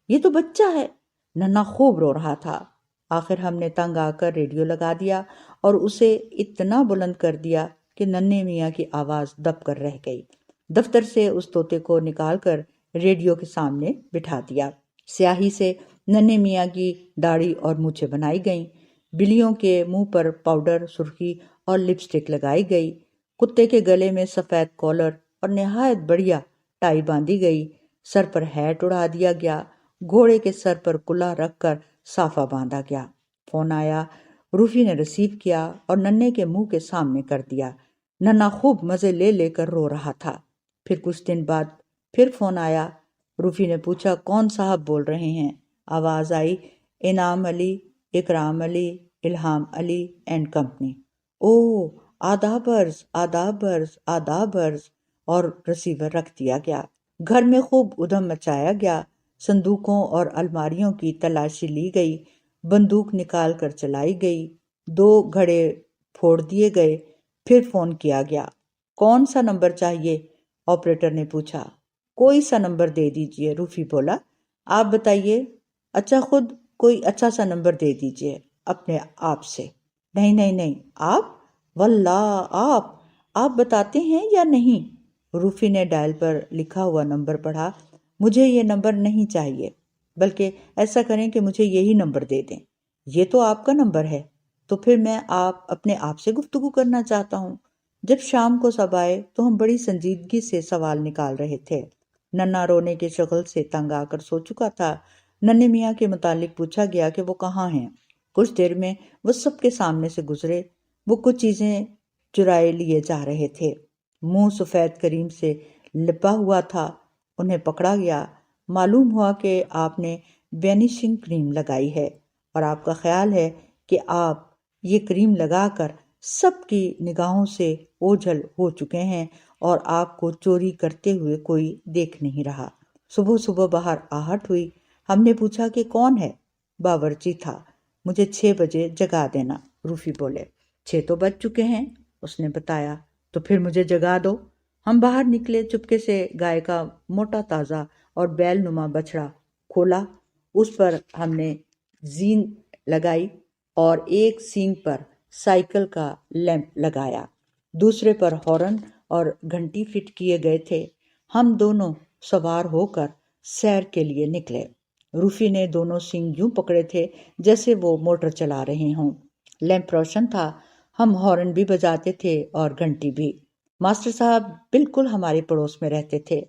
یہ تو بچہ ہے۔ ننھا خوب رو رہا تھا۔ آخر ہم نے تنگ آ کر ریڈیو لگا دیا اور اسے اتنا بلند کر دیا کہ ننھے میاں کی آواز دب کر رہ گئی۔ دفتر سے اس طوطے کو نکال کر ریڈیو کے سامنے بٹھا دیا۔ سیاہی سے ننھے میاں کی داڑھی اور مونچھیں بنائی گئیں۔ بلیوں کے منہ پر پاؤڈر، سرخی اور لپسٹک لگائی گئی۔ کتے کے گلے میں سفید کالر اور نہایت بڑھیا ٹائی باندھی گئی۔ سر پر ہیٹ اڑا دیا گیا۔ گھوڑے کے سر پر کلا رکھ کر صافہ باندھا گیا۔ فون آیا۔ روفی نے ریسیو کیا اور ننھے کے منہ کے سامنے کر دیا۔ ننھا خوب مزے لے لے کر رو رہا تھا۔ پھر کچھ دن بعد پھر فون آیا۔ روفی نے پوچھا، کون صاحب بول رہے ہیں؟ آواز آئی، انعام علی، اکرام علی، الہام علی اینڈ کمپنی۔ اوہ، آداب عرض، آداب عرض، آداب عرض، اور ریسیور رکھ دیا گیا۔ گھر میں خوب ادھم مچایا گیا۔ صندوقوں اور الماریوں کی تلاشی لی گئی، بندوق نکال کر چلائی گئی، 2 گھڑے پھوڑ دیے گئے۔ پھر فون کیا گیا۔ کون سا نمبر چاہیے؟ آپریٹر نے پوچھا۔ کوئی سا نمبر دے دیجئے، روفی بولا۔ آپ بتائیے۔ اچھا، خود کوئی اچھا سا نمبر دے دیجئے اپنے آپ سے۔ نہیں نہیں نہیں، آپ واللہ آپ بتاتے ہیں یا نہیں؟ روفی نے ڈائل پر لکھا ہوا نمبر پڑھا۔ مجھے یہ نمبر نہیں چاہیے، بلکہ ایسا کریں کہ مجھے یہی نمبر دے دیں۔ یہ تو آپ کا نمبر ہے، تو پھر میں اپنے آپ سے گفتگو کرنا چاہتا ہوں۔ جب شام کو سب آئے تو ہم بڑی سنجیدگی سے سوال نکال رہے تھے۔ ننا رونے کے شغل سے تنگ آ کر سو چکا تھا۔ ننے میاں کے متعلق پوچھا گیا کہ وہ کہاں ہیں۔ کچھ دیر میں وہ سب کے سامنے سے گزرے۔ وہ کچھ چیزیں چرائے لیے جا رہے تھے۔ منہ سفید کریم سے لپا ہوا تھا۔ انہیں پکڑا گیا۔ معلوم ہوا کہ آپ نے وینیشنگ کریم لگائی ہے اور آپ کا خیال ہے کہ آپ یہ کریم لگا کر سب کی نگاہوں سے اوجھل ہو چکے ہیں اور آپ کو چوری کرتے ہوئے کوئی دیکھ نہیں رہا۔ صبح صبح باہر آہٹ ہوئی۔ ہم نے پوچھا کہ کون ہے؟ باورچی تھا۔ مجھے 6 بجے جگا دینا، روفی بولے۔ 6 تو بج چکے ہیں، اس نے بتایا۔ تو پھر مجھے جگا دو۔ ہم باہر نکلے۔ چپکے سے گائے کا موٹا تازہ اور بیل نما بچڑا کھولا۔ اس پر ہم نے زین لگائی اور ایک سینگ پر سائیکل کا لیمپ لگایا، دوسرے پر ہارن اور گھنٹی فٹ کیے گئے تھے۔ ہم دونوں سوار ہو کر سیر کے لیے نکلے۔ روفی نے دونوں سینگ یوں پکڑے تھے جیسے وہ موٹر چلا رہے ہوں۔ لیمپ روشن تھا۔ ہم ہارن بھی بجاتے تھے اور گھنٹی بھی۔ ماسٹر صاحب بالکل ہمارے پڑوس میں رہتے تھے۔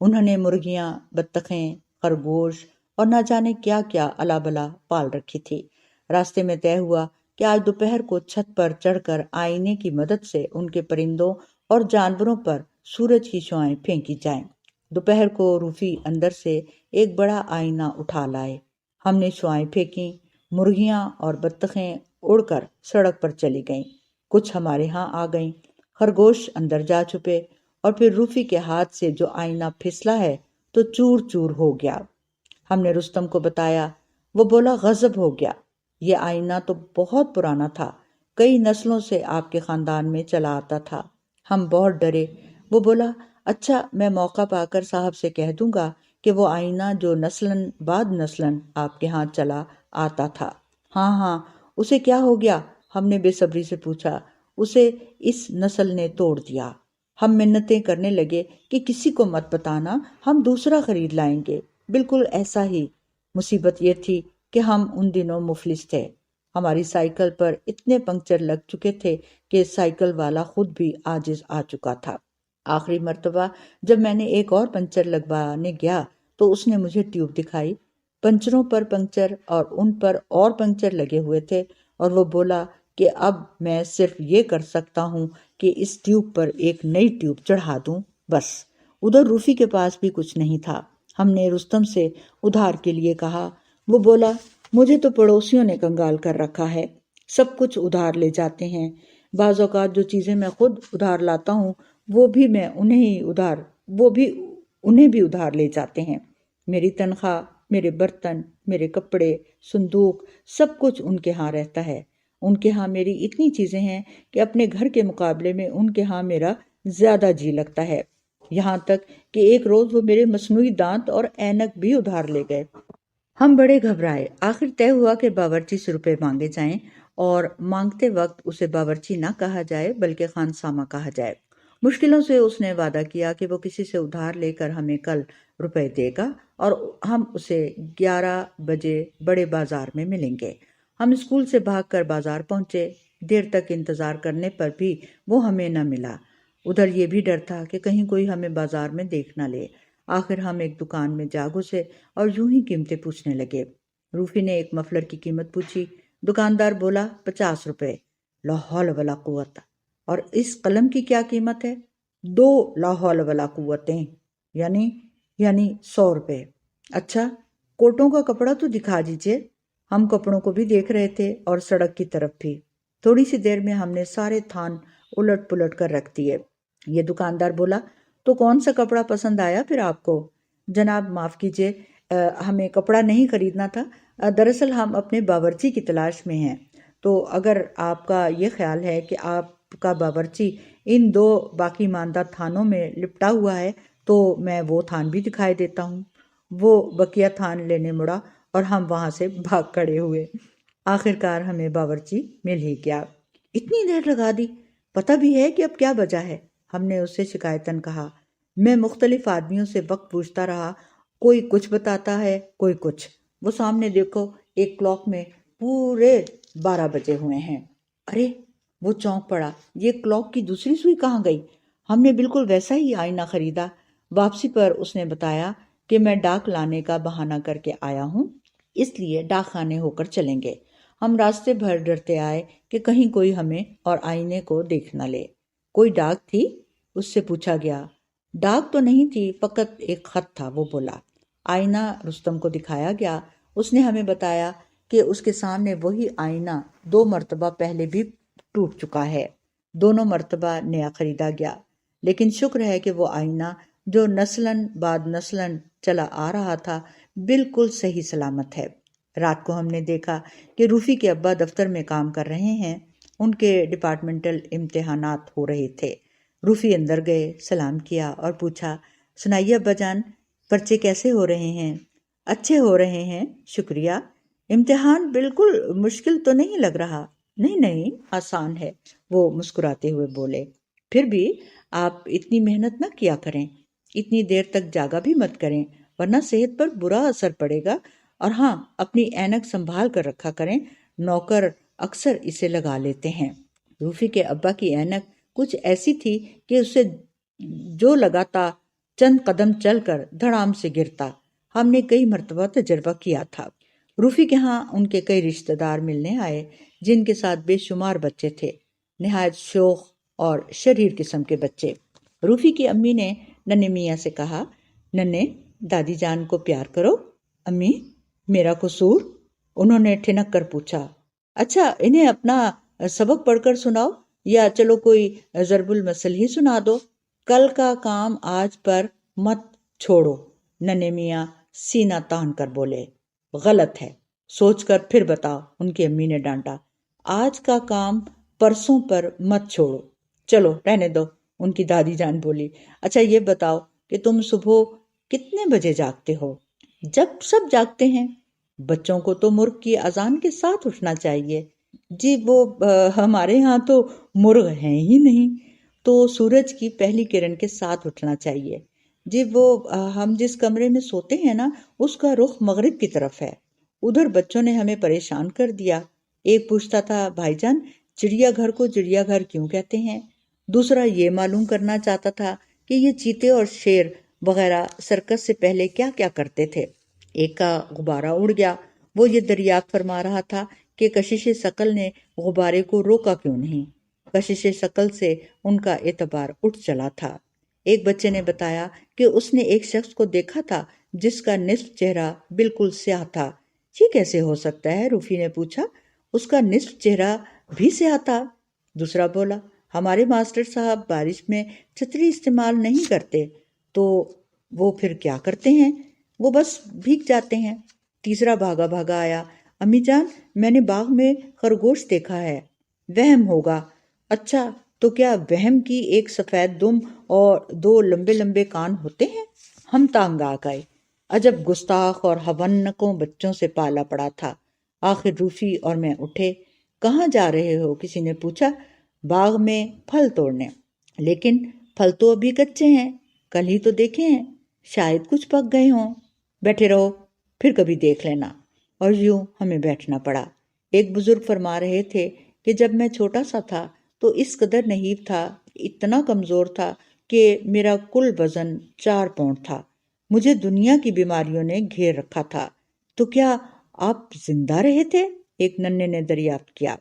انہوں نے مرغیاں، بطخیں، خرگوش اور نہ جانے کیا کیا الا بلا پال رکھی تھی۔ راستے میں طے ہوا کہ آج دوپہر کو چھت پر چڑھ کر آئینے کی مدد سے ان کے پرندوں اور جانوروں پر سورج کی شعاعیں پھینکی جائیں۔ دوپہر کو روفی اندر سے ایک بڑا آئینہ اٹھا لائے۔ ہم نے شعاعیں پھینکیں۔ مرغیاں اور بطخیں اڑ کر سڑک پر چلی گئیں۔ کچھ ہمارے ہاں آ گئیں۔ خرگوش اندر جا چھپے اور پھر روفی کے ہاتھ سے جو آئینہ پھسلا ہے تو چور چور ہو گیا۔ ہم نے رستم کو بتایا۔ وہ بولا غضب ہو گیا۔ یہ آئینہ تو بہت پرانا تھا، کئی نسلوں سے آپ کے خاندان میں چلا آتا تھا۔ ہم بہت ڈرے۔ وہ بولا اچھا، میں موقع پا کر صاحب سے کہہ دوں گا کہ وہ آئینہ جو نسلاً بعد نسلاً آپ کے ہاں چلا آتا تھا۔ ہاں، اسے کیا ہو گیا؟ ہم نے بے صبری سے پوچھا۔ اسے اس نسل نے توڑ دیا۔ ہم منتیں کرنے لگے کہ کسی کو مت بتانا، ہم دوسرا خرید لائیں گے۔ بالکل ایسا ہی۔ مصیبت یہ تھی کہ ہم ان دنوں مفلس تھے۔ ہماری سائیکل پر اتنے پنکچر لگ چکے تھے کہ سائیکل والا خود بھی عاجز آ چکا تھا۔ آخری مرتبہ جب میں نے ایک اور پنچر لگوانے گیا تو اس نے مجھے ٹیوب دکھائی۔ پنچروں پر پنچر اور ان پر اور پنچر لگے ہوئے تھے، اور وہ بولا کہ اب میں صرف یہ کر سکتا ہوں کہ اس ٹیوب پر ایک نئی ٹیوب چڑھا دوں، بس۔ ادھر روفی کے پاس بھی کچھ نہیں تھا۔ ہم نے رستم سے ادھار کے لیے کہا۔ وہ بولا مجھے تو پڑوسیوں نے کنگال کر رکھا ہے، سب کچھ ادھار لے جاتے ہیں۔ بعض اوقات جو چیزیں میں خود ادھار لاتا ہوں وہ بھی انہیں بھی ادھار لے جاتے ہیں۔ میری تنخواہ، میرے برتن، میرے کپڑے، صندوق، سب کچھ ان کے ہاں رہتا ہے۔ ان کے ہاں میری اتنی چیزیں ہیں کہ اپنے گھر کے مقابلے میں ان کے ہاں میرا زیادہ جی لگتا ہے۔ یہاں تک کہ ایک روز وہ میرے مصنوعی دانت اور اینک بھی ادھار لے گئے۔ ہم بڑے گھبرائے۔ آخر طے ہوا کہ باورچی سے روپے مانگے جائیں، اور مانگتے وقت اسے باورچی نہ کہا جائے بلکہ خانسامہ کہا جائے۔ مشکلوں سے اس نے وعدہ کیا کہ وہ کسی سے ادھار لے کر ہمیں کل روپے دے گا اور ہم اسے 11 بجے بڑے بازار میں ملیں گے۔ ہم اسکول سے بھاگ کر بازار پہنچے۔ دیر تک انتظار کرنے پر بھی وہ ہمیں نہ ملا۔ ادھر یہ بھی ڈر تھا کہ کہیں کوئی ہمیں بازار میں دیکھ نہ لے۔ آخر ہم ایک دکان میں جا گھسے اور یوں ہی قیمتیں پوچھنے لگے۔ روفی نے ایک مفلر کی قیمت پوچھی۔ دکاندار بولا 50 روپے۔ لا حول ولا قوت! اور اس قلم کی کیا قیمت ہے؟ 2 لا حول ولا قوتیں، یعنی 100 روپے۔ اچھا، کوٹوں کا کپڑا تو دکھا دیجئے۔ ہم کپڑوں کو بھی دیکھ رہے تھے اور سڑک کی طرف بھی۔ تھوڑی سی دیر میں ہم نے سارے تھان الٹ پلٹ کر رکھ دیے۔ یہ دکاندار بولا تو کون سا کپڑا پسند آیا پھر آپ کو؟ جناب معاف کیجئے، ہمیں کپڑا نہیں خریدنا تھا، دراصل ہم اپنے باورچی کی تلاش میں ہیں، تو اگر آپ کا یہ خیال ہے کہ آپ کا باورچی ان 2 باقی ماندہ تھانوں میں لپٹا ہوا ہے تو میں وہ تھان بھی دکھائی دیتا ہوں۔ وہ بقیہ تھان لینے مڑا اور ہم وہاں سے بھاگ کھڑے ہوئے۔ آخر کار ہمیں باورچی مل ہی گیا۔ اتنی دیر لگا دی؟ پتہ بھی ہے کہ اب کیا وجہ ہے؟ ہم نے اس سے شکایتاً کہا۔ میں مختلف آدمیوں سے وقت پوچھتا رہا، کوئی کچھ بتاتا ہے، کوئی کچھ۔ وہ سامنے دیکھو، ایک کلاک میں پورے 12 بجے ہوئے ہیں۔ ارے! وہ چونک پڑا، یہ کلاک کی دوسری سوئی کہاں گئی؟ ہم نے بالکل ویسا ہی آئینہ خریدا۔ واپسی پر اس نے بتایا کہ میں ڈاک لانے کا بہانہ کر کے آیا ہوں، اس لیے ڈاک خانے ہو کر چلیں گے۔ ہم راستے بھر ڈرتے آئے کہ کہیں کوئی ہمیں اور آئینے کو دیکھ نہ لے۔ کوئی ڈاک تھی؟ اس سے پوچھا گیا۔ ڈاک تو نہیں تھی، فقط ایک خط تھا، وہ بولا۔ آئینہ رستم کو دکھایا گیا۔ اس نے ہمیں بتایا کہ اس کے سامنے وہی آئینہ 2 مرتبہ پہلے بھی ٹوٹ چکا ہے، دونوں مرتبہ نیا خریدا گیا، لیکن شکر ہے کہ وہ آئینہ جو نسلاً بعد نسلاً چلا آ رہا تھا بالکل صحیح سلامت ہے۔ رات کو ہم نے دیکھا کہ روفی کے ابا دفتر میں کام کر رہے ہیں، ان کے ڈپارٹمنٹل امتحانات ہو رہے تھے۔ روفی اندر گئے، سلام کیا اور پوچھا، سنائیے ابا جان، پرچے کیسے ہو رہے ہیں؟ اچھے ہو رہے ہیں، شکریہ۔ امتحان بالکل مشکل تو نہیں لگ رہا؟ نہیں، آسان ہے، وہ مسکراتے ہوئے بولے۔ پھر بھی آپ اتنی محنت نہ کیا کریں، اتنی دیر تک جاگا بھی مت کریں، ورنہ صحت پر برا اثر پڑے گا۔ اور ہاں، اپنی اینک سنبھال کر رکھا کریں، نوکر اکثر اسے لگا لیتے ہیں۔ روفی کے ابا کی اینک کچھ ایسی تھی کہ اسے جو لگاتا چند قدم چل کر دھڑام سے گرتا۔ ہم نے کئی مرتبہ تجربہ کیا تھا۔ روفی کے ہاں ان کے کئی رشتہ دار ملنے آئے، جن کے ساتھ بے شمار بچے تھے، نہایت شوخ اور شریر قسم کے بچے۔ روفی کی امی نے ننھے میاں سے کہا، ننھے، دادی جان کو پیار کرو۔ امی، میرا قصور؟ انہوں نے ٹھنک کر پوچھا۔ اچھا، انہیں اپنا سبق پڑھ کر سناؤ، یا چلو کوئی ضرب المثل ہی سنا دو۔ کل کا کام آج پر مت چھوڑو، ننھے میاں سینہ تان کر بولے۔ غلط ہے، سوچ کر پھر بتاؤ، ان کی امی نے ڈانٹا۔ آج کا کام پرسوں پر مت چھوڑو۔ چلو رہنے دو، ان کی دادی جان بولی۔ اچھا یہ بتاؤ کہ تم صبح کتنے بجے جاگتے ہو؟ جب سب جاگتے ہیں۔ بچوں کو تو مرغ کی اذان کے ساتھ اٹھنا چاہیے۔ جی وہ ہمارے ہاں تو مرغ ہیں ہی نہیں، تو سورج کی پہلی کرن کے ساتھ اٹھنا چاہیے۔ جی وہ ہم جس کمرے میں سوتے ہیں نا، اس کا رخ مغرب کی طرف ہے۔ ادھر بچوں نے ہمیں پریشان کر دیا۔ ایک پوچھتا تھا، بھائی جان چڑیا گھر کو چڑیا گھر کیوں کہتے ہیں؟ دوسرا یہ معلوم کرنا چاہتا تھا کہ یہ چیتے اور شیر وغیرہ سرکس سے پہلے کیا کیا کرتے تھے۔ ایک کا غبارہ اڑ گیا، وہ یہ دریافت فرما رہا تھا کہ کشش ثقل نے غبارے کو روکا کیوں نہیں۔ کشش ثقل سے ان کا اعتبار اٹھ چلا تھا۔ ایک بچے نے بتایا کہ اس نے ایک شخص کو دیکھا تھا جس کا نصف چہرہ بالکل سیاہ تھا۔ یہ کیسے ہو سکتا ہے؟ روفی نے پوچھا۔ اس کا نصف چہرہ بھی سیاہ تھا؟ دوسرا بولا، ہمارے ماسٹر صاحب بارش میں چھتری استعمال نہیں کرتے، تو وہ پھر کیا کرتے ہیں؟ وہ بس بھیگ جاتے ہیں۔ تیسرا بھاگا بھاگا آیا، امی جان میں نے باغ میں خرگوش دیکھا ہے۔ وہم ہوگا۔ اچھا تو کیا وہم کی ایک سفید دم اور 2 لمبے لمبے کان ہوتے ہیں؟ ہم تانگ آ گئے۔ عجب گستاخ اور ہونکوں بچوں سے پالا پڑا تھا۔ آخر روفی اور میں اٹھے۔ کہاں جا رہے ہو؟ کسی نے پوچھا۔ باغ میں پھل توڑنے۔ لیکن پھل تو ابھی کچے ہیں، کل ہی تو دیکھے ہیں، شاید کچھ پک گئے ہوں۔ بیٹھے رہو، پھر کبھی دیکھ لینا۔ اور یوں ہمیں بیٹھنا پڑا۔ ایک بزرگ فرما رہے تھے کہ جب میں چھوٹا سا تھا تو اس قدر نحیف تھا، اتنا کمزور تھا کہ میرا کل وزن 4 پاؤنڈ تھا۔ مجھے دنیا کی بیماریوں نے گھیر رکھا تھا۔ تو کیا آپ زندہ رہے تھے؟ ایک ننھے نے دریافت کیا۔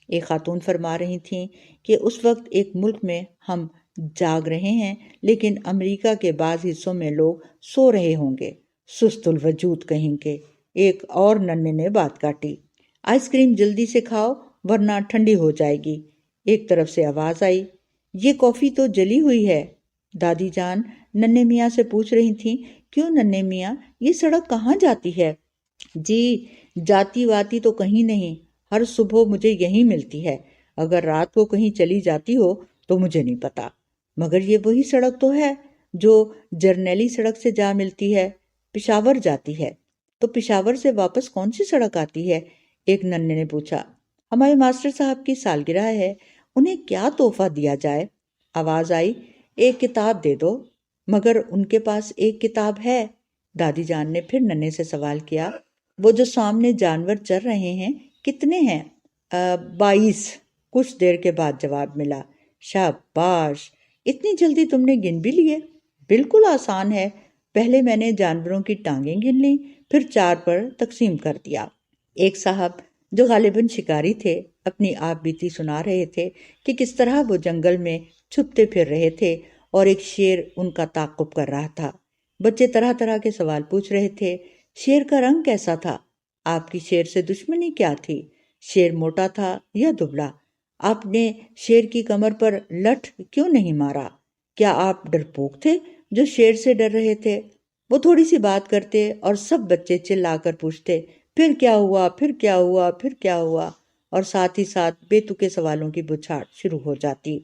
ایک خاتون فرما رہی تھیں کہ اس وقت ایک ملک میں ہم جاگ رہے ہیں، لیکن امریکہ کے بعض حصوں میں لوگ سو رہے ہوں گے، سست الوجود کہیں کے۔ ایک اور ننھے نے بات کاٹی، آئس کریم جلدی سے کھاؤ ورنہ ٹھنڈی ہو جائے گی۔ ایک طرف سے آواز آئی، یہ کافی تو جلی ہوئی ہے۔ دادی جان ننھے میاں سے پوچھ رہی تھیں، کیوں ننھے میاں، یہ سڑک کہاں جاتی ہے؟ جی جاتی واتی تو کہیں نہیں، ہر صبح مجھے یہیں ملتی ہے۔ اگر رات کو کہیں چلی جاتی ہو تو مجھے نہیں پتا، مگر یہ وہی سڑک تو ہے جو جرنیلی سڑک سے جا ملتی ہے، پشاور جاتی ہے۔ تو پشاور سے واپس کون سی سڑک آتی ہے؟ ایک ننھے نے پوچھا۔ ہمارے ماسٹر صاحب کی سالگرہ ہے، انہیں کیا تحفہ دیا جائے؟ آواز آئی، ایک کتاب دے دو۔ مگر ان کے پاس ایک کتاب ہے۔ دادی جان نے پھر ننھے سے سوال کیا، وہ جو سامنے جانور چر رہے ہیں کتنے ہیں؟ 22۔ کچھ دیر کے بعد جواب ملا۔ شاباش، اتنی جلدی تم نے گن بھی لیے؟ بالکل آسان ہے، پہلے میں نے جانوروں کی ٹانگیں گن لیں، پھر 4 پر تقسیم کر دیا۔ ایک صاحب جو غالباً شکاری تھے اپنی آپ بیتی سنا رہے تھے کہ کس طرح وہ جنگل میں چھپتے پھر رہے تھے اور ایک شیر ان کا تعاقب کر رہا تھا۔ بچے طرح طرح کے سوال پوچھ رہے تھے۔ شیر کا رنگ کیسا تھا؟ آپ کی شیر سے دشمنی کیا تھی؟ شیر موٹا تھا یا دبلا؟ آپ نے شیر کی کمر پر لٹھ کیوں نہیں مارا؟ کیا آپ ڈرپوک تھے جو شیر سے ڈر رہے تھے؟ وہ تھوڑی سی بات کرتے اور سب بچے چلا کر پوچھتے، پھر کیا ہوا، پھر کیا ہوا، پھر کیا ہوا، اور ساتھ ہی ساتھ بے تکے سوالوں کی بچھاڑ شروع ہو جاتی۔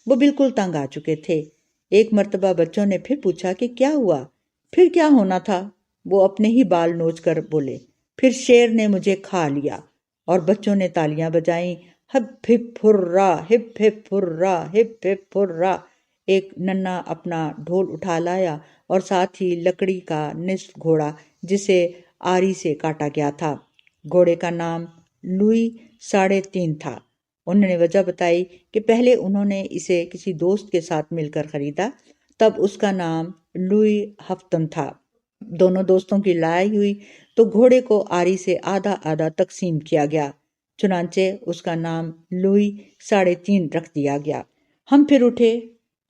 وہ بالکل تنگ آ چکے تھے۔ ایک مرتبہ بچوں نے پھر پوچھا کہ کیا ہوا؟ پھر کیا ہونا تھا؟ وہ اپنے ہی بال نوچ کر بولے، پھر شیر نے مجھے کھا لیا۔ اور بچوں نے تالیاں بجائیں، ہپ ہپ ہرا، ہپ ہپ ہرا، ہپ ہپ ہرا۔ ایک ننھا اپنا ڈھول اٹھا لایا اور ساتھ ہی لکڑی کا نصف گھوڑا جسے آری سے کاٹا گیا تھا۔ گھوڑے کا نام لوئی 3.5 تھا۔ انہوں نے وجہ بتائی کہ پہلے انہوں نے اسے کسی دوست کے ساتھ مل کر خریدا، تب اس کا نام لوئی ہفتن تھا۔ دونوں دوستوں کی لڑائی ہوئی تو گھوڑے کو آری سے آدھا آدھا تقسیم کیا گیا، چنانچہ اس کا نام لوئی 3.5 رکھ دیا گیا۔ ہم پھر اٹھے۔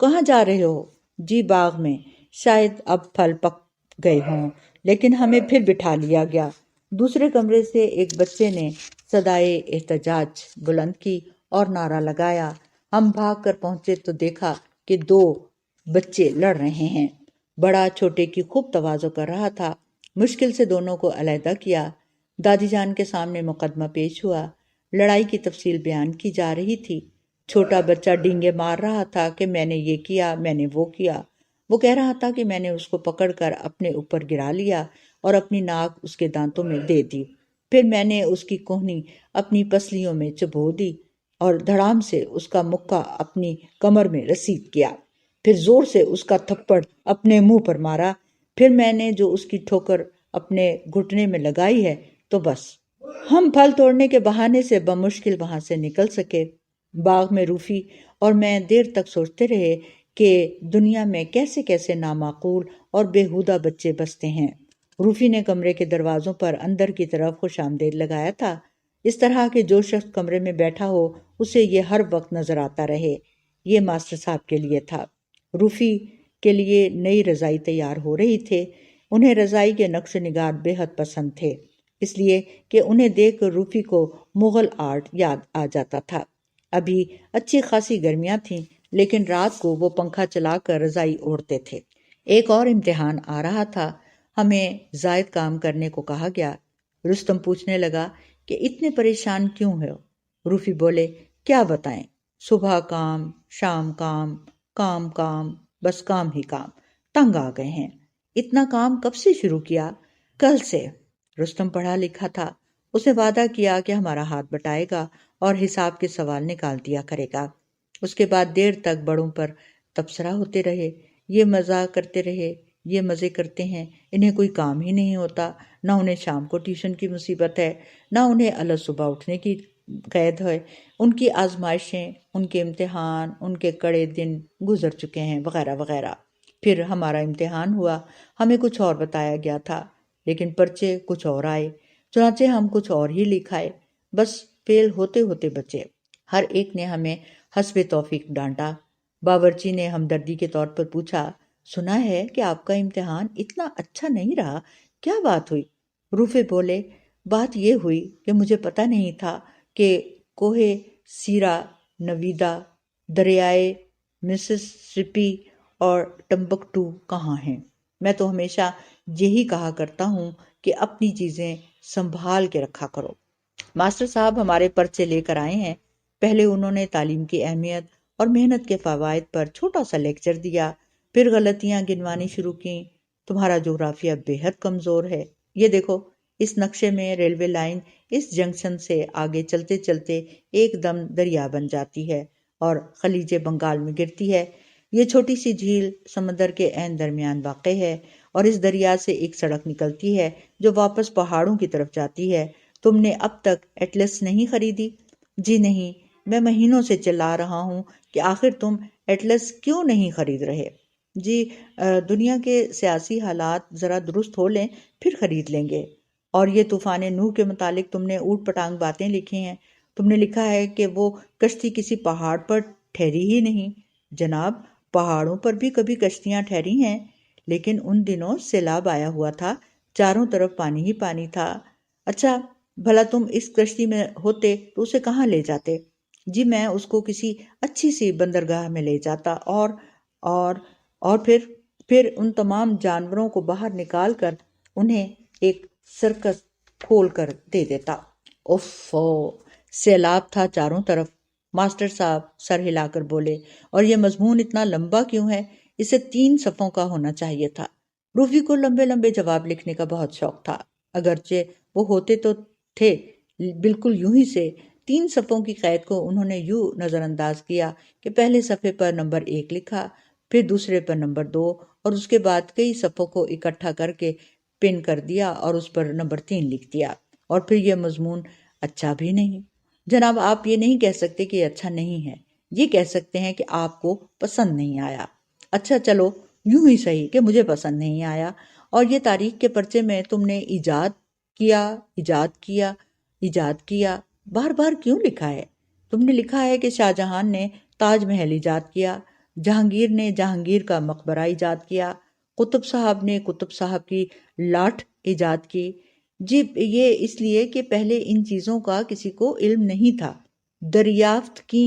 کہاں جا رہے ہو؟ جی باغ میں، شاید اب پھل پک گئے ہوں، لیکن ہمیں پھر بٹھا لیا گیا۔ دوسرے کمرے سے ایک بچے نے صدائے احتجاج بلند کی اور نعرہ لگایا۔ ہم بھاگ کر پہنچے تو دیکھا کہ 2 بچے لڑ رہے ہیں۔ بڑا چھوٹے کی خوب تواضع کر رہا تھا۔ مشکل سے دونوں کو علیحدہ کیا۔ دادی جان کے سامنے مقدمہ پیش ہوا۔ لڑائی کی تفصیل بیان کی جا رہی تھی۔ چھوٹا بچہ ڈینگے مار رہا تھا کہ میں نے یہ کیا، میں نے وہ کیا۔ وہ کہہ رہا تھا کہ میں نے اس کو پکڑ کر اپنے اوپر گرا لیا اور اپنی ناک اس کے دانتوں میں دے دی، پھر میں نے اس کی کہنی اپنی پسلیوں میں چبو دی اور دھڑام سے اس کا مکہ اپنی کمر میں رسید کیا، پھر زور سے اس کا تھپڑ اپنے منہ پر مارا، پھر میں نے جو اس کی ٹھوکر اپنے گھٹنے میں لگائی ہے تو بس۔ ہم پھل توڑنے کے بہانے سے بمشکل وہاں سے نکل سکے۔ باغ میں روفی اور میں دیر تک سوچتے رہے کہ دنیا میں کیسے کیسے نامعقول اور بیہودہ بچے بستے ہیں۔ روفی نے کمرے کے دروازوں پر اندر کی طرف خوش آمدید لگایا تھا، اس طرح کہ جو شخص کمرے میں بیٹھا ہو اسے یہ ہر وقت نظر آتا رہے۔ یہ ماسٹر صاحب کے لیے تھا۔ روفی کے لیے نئی رضائی تیار ہو رہی تھے۔ انہیں رضائی کے نقش و نگار بے حد پسند تھے، اس لیے کہ انہیں دیکھ کر روفی کو مغل آرٹ یاد آ جاتا تھا۔ ابھی اچھی خاصی گرمیاں تھیں، لیکن رات کو وہ پنکھا چلا کر رضائی اوڑھتے تھے۔ ایک اور امتحان آ رہا تھا، ہمیں زائد کام کرنے کو کہا گیا۔ رستم پوچھنے لگا کہ اتنے پریشان کیوں ہو؟ روفی بولے، کیا بتائیں، صبح کام، شام کام، کام کام، بس کام ہی کام، تنگ آ گئے ہیں۔ اتنا کام کب سے شروع کیا؟ کل سے۔ رستم پڑھا لکھا تھا، اس نے وعدہ کیا کہ ہمارا ہاتھ بٹائے گا اور حساب کے سوال نکال دیا کرے گا۔ اس کے بعد دیر تک بڑوں پر تبصرہ ہوتے رہے، یہ مزہ کرتے رہے، یہ مزے کرتے ہیں، انہیں کوئی کام ہی نہیں ہوتا، نہ انہیں شام کو ٹیوشن کی مصیبت ہے، نہ انہیں الگ صبح اٹھنے کی قید ہے، ان کی آزمائشیں، ان کے امتحان، ان کے کڑے دن گزر چکے ہیں، وغیرہ وغیرہ۔ پھر ہمارا امتحان ہوا، ہمیں کچھ اور بتایا گیا تھا، لیکن پرچے کچھ اور آئے، چنانچہ ہم کچھ اور ہی لکھائے، بس فیل ہوتے ہوتے بچے۔ ہر ایک نے ہمیں حسب توفیق ڈانٹا۔ باورچی نے ہمدردی کے طور پر پوچھا، سنا ہے کہ آپ کا امتحان اتنا اچھا نہیں رہا، کیا بات ہوئی؟ روفے بولے، بات یہ ہوئی کہ مجھے پتہ نہیں تھا کہ کوہ سیرا نویدا، دریائے مسسپی اور ٹمبکٹو کہاں ہیں۔ میں تو ہمیشہ یہی کہا کرتا ہوں کہ اپنی چیزیں سنبھال کے رکھا کرو۔ ماسٹر صاحب ہمارے پرچے لے کر آئے ہیں۔ پہلے انہوں نے تعلیم کی اہمیت اور محنت کے فوائد پر چھوٹا سا لیکچر دیا، پھر غلطیاں گنوانی شروع کیں۔ تمہارا جغرافیہ بے حد کمزور ہے، یہ دیکھو اس نقشے میں ریلوے لائن اس جنکشن سے آگے چلتے چلتے ایک دم دریا بن جاتی ہے اور خلیج بنگال میں گرتی ہے۔ یہ چھوٹی سی جھیل سمندر کے عین درمیان واقع ہے اور اس دریا سے ایک سڑک نکلتی ہے جو واپس پہاڑوں کی طرف جاتی ہے۔ تم نے اب تک ایٹلس نہیں خریدی؟ جی نہیں، میں مہینوں سے چلا رہا ہوں کہ آخر تم ایٹلس کیوں نہیں خرید رہے؟ جی دنیا کے سیاسی حالات ذرا درست ہو لیں پھر خرید لیں گے۔ اور یہ طوفان نوح کے متعلق تم نے اوٹ پٹانگ باتیں لکھی ہیں۔ تم نے لکھا ہے کہ وہ کشتی کسی پہاڑ پر ٹھہری ہی نہیں۔ جناب، پہاڑوں پر بھی کبھی کشتیاں ٹھہری ہیں، لیکن ان دنوں سیلاب آیا ہوا تھا، چاروں طرف پانی ہی پانی تھا۔ اچھا بھلا تم اس کشتی میں ہوتے تو اسے کہاں لے جاتے؟ جی میں اس کو کسی اچھی سی بندرگاہ میں لے جاتا اور پھر ان تمام جانوروں کو باہر نکال کر انہیں ایک سرکس کھول کر دے دیتا۔ اوفو، سیلاب تھا چاروں طرف، ماسٹر صاحب سر ہلا کر بولے، اور یہ مضمون اتنا لمبا کیوں ہے؟ اسے 3 صفوں کا ہونا چاہیے تھا۔ روفی کو لمبے لمبے جواب لکھنے کا بہت شوق تھا، اگرچہ وہ ہوتے تو تھے بالکل یوں ہی سے۔ 3 صفوں کی قید کو انہوں نے یوں نظر انداز کیا کہ پہلے صفحے پر نمبر 1 لکھا، پھر دوسرے پر نمبر 2، اور اس کے بعد کئی صفوں کو اکٹھا کر کے پن کر دیا اور اس پر نمبر 3 لکھ دیا، اور پھر یہ مضمون اچھا بھی نہیں۔ جناب آپ یہ نہیں کہہ سکتے کہ یہ اچھا نہیں ہے، یہ کہہ سکتے ہیں کہ آپ کو پسند نہیں آیا۔ اچھا چلو یوں ہی صحیح کہ مجھے پسند نہیں آیا۔ اور یہ تاریخ کے پرچے میں تم نے ایجاد کیا بار بار کیوں لکھا ہے؟ تم نے لکھا ہے کہ شاہ جہان نے تاج محل ایجاد کیا، جہانگیر نے جہانگیر کا مقبرہ ایجاد کیا، قطب صاحب نے قطب صاحب کی لاٹھ ایجاد کی۔ جی یہ اس لیے کہ پہلے ان چیزوں کا کسی کو علم نہیں تھا۔ دریافت کی،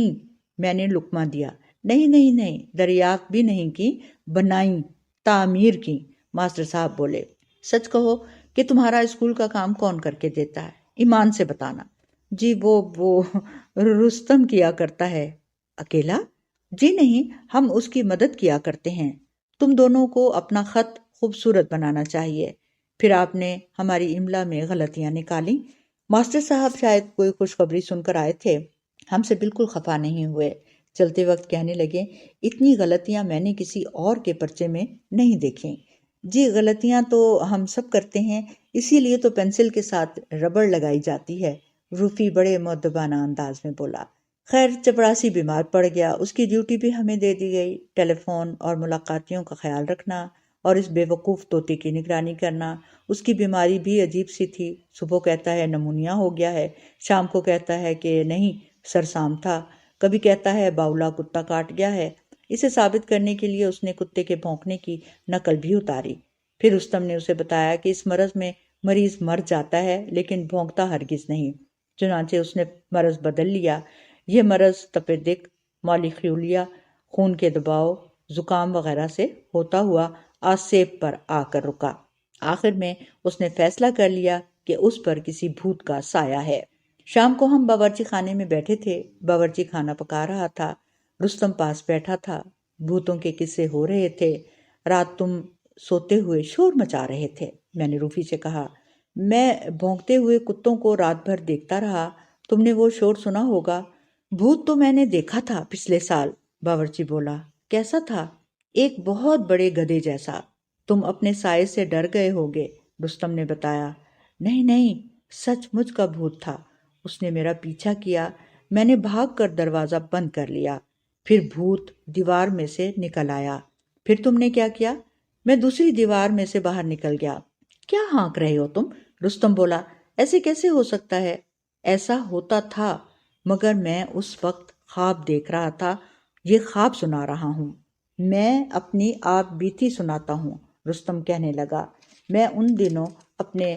میں نے لقمہ دیا۔ نہیں، دریافت بھی نہیں کی، بنائیں، تعمیر کی، ماسٹر صاحب بولے۔ سچ کہو کہ تمہارا اسکول کا کام کون کر کے دیتا ہے؟ ایمان سے بتانا۔ جی وہ رستم کیا کرتا ہے۔ اکیلا؟ جی نہیں، ہم اس کی مدد کیا کرتے ہیں۔ تم دونوں کو اپنا خط خوبصورت بنانا چاہیے۔ پھر آپ نے ہماری املا میں غلطیاں نکالیں۔ ماسٹر صاحب شاید کوئی خوشخبری سن کر آئے تھے، ہم سے بالکل خفا نہیں ہوئے۔ چلتے وقت کہنے لگے، اتنی غلطیاں میں نے کسی اور کے پرچے میں نہیں دیکھیں۔ جی غلطیاں تو ہم سب کرتے ہیں، اسی لیے تو پینسل کے ساتھ ربڑ لگائی جاتی ہے، روفی بڑے مؤدبانہ انداز میں بولا۔ خیر چپڑاسی بیمار پڑ گیا، اس کی ڈیوٹی بھی ہمیں دے دی گئی، ٹیلی فون اور ملاقاتیوں کا خیال رکھنا اور اس بے وقوف طوطے کی نگرانی کرنا۔ اس کی بیماری بھی عجیب سی تھی، صبح کہتا ہے نمونیا ہو گیا ہے، شام کو کہتا ہے کہ نہیں سرسام تھا، کبھی کہتا ہے باولا کتا کاٹ گیا ہے۔ اسے ثابت کرنے کے لیے اس نے کتے کے بھونکنے کی نقل بھی اتاری۔ پھر رستم نے اسے بتایا کہ اس مرض میں مریض مر جاتا ہے لیکن بھونکتا ہرگز نہیں۔ چنانچہ اس نے مرض بدل لیا۔ یہ مرض تپِ دق، مولی خیولیا، خون کے دباؤ، زکام وغیرہ سے ہوتا ہوا آسیب پر آ کر رکا۔ آخر میں اس نے فیصلہ کر لیا کہ اس پر کسی بھوت کا سایہ ہے۔ شام کو ہم باورچی خانے میں بیٹھے تھے، باورچی کھانا پکا رہا تھا، رستم پاس بیٹھا تھا، بھوتوں کے قصے ہو رہے تھے۔ رات تم سوتے ہوئے شور مچا رہے تھے، میں نے روفی سے کہا۔ میں بھونکتے ہوئے کتوں کو رات بھر دیکھتا رہا، تم نے وہ شور سنا ہوگا۔ بھوت تو میں نے دیکھا تھا پچھلے سال، باورچی بولا۔ کیسا تھا؟ ایک بہت بڑے گدھے جیسا۔ تم اپنے سائے سے ڈر گئے ہوگے، رستم نے بتایا۔ نہیں، سچ مچ کا بھوت تھا۔ اس نے میرا پیچھا کیا، میں نے بھاگ کر دروازہ بند کر لیا، پھر بھوت دیوار میں سے نکل آیا۔ پھر تم نے کیا کیا؟ میں دوسری دیوار میں سے باہر نکل گیا۔ کیا ہانک رہے ہو تم؟ رستم بولا۔ ایسے کیسے ہو سکتا ہے؟ ایسا ہوتا تھا، مگر میں اس وقت خواب دیکھ رہا تھا، یہ خواب سنا رہا ہوں۔ میں اپنی آپ بیتی سناتا ہوں، رستم کہنے لگا۔ میں ان دنوں اپنے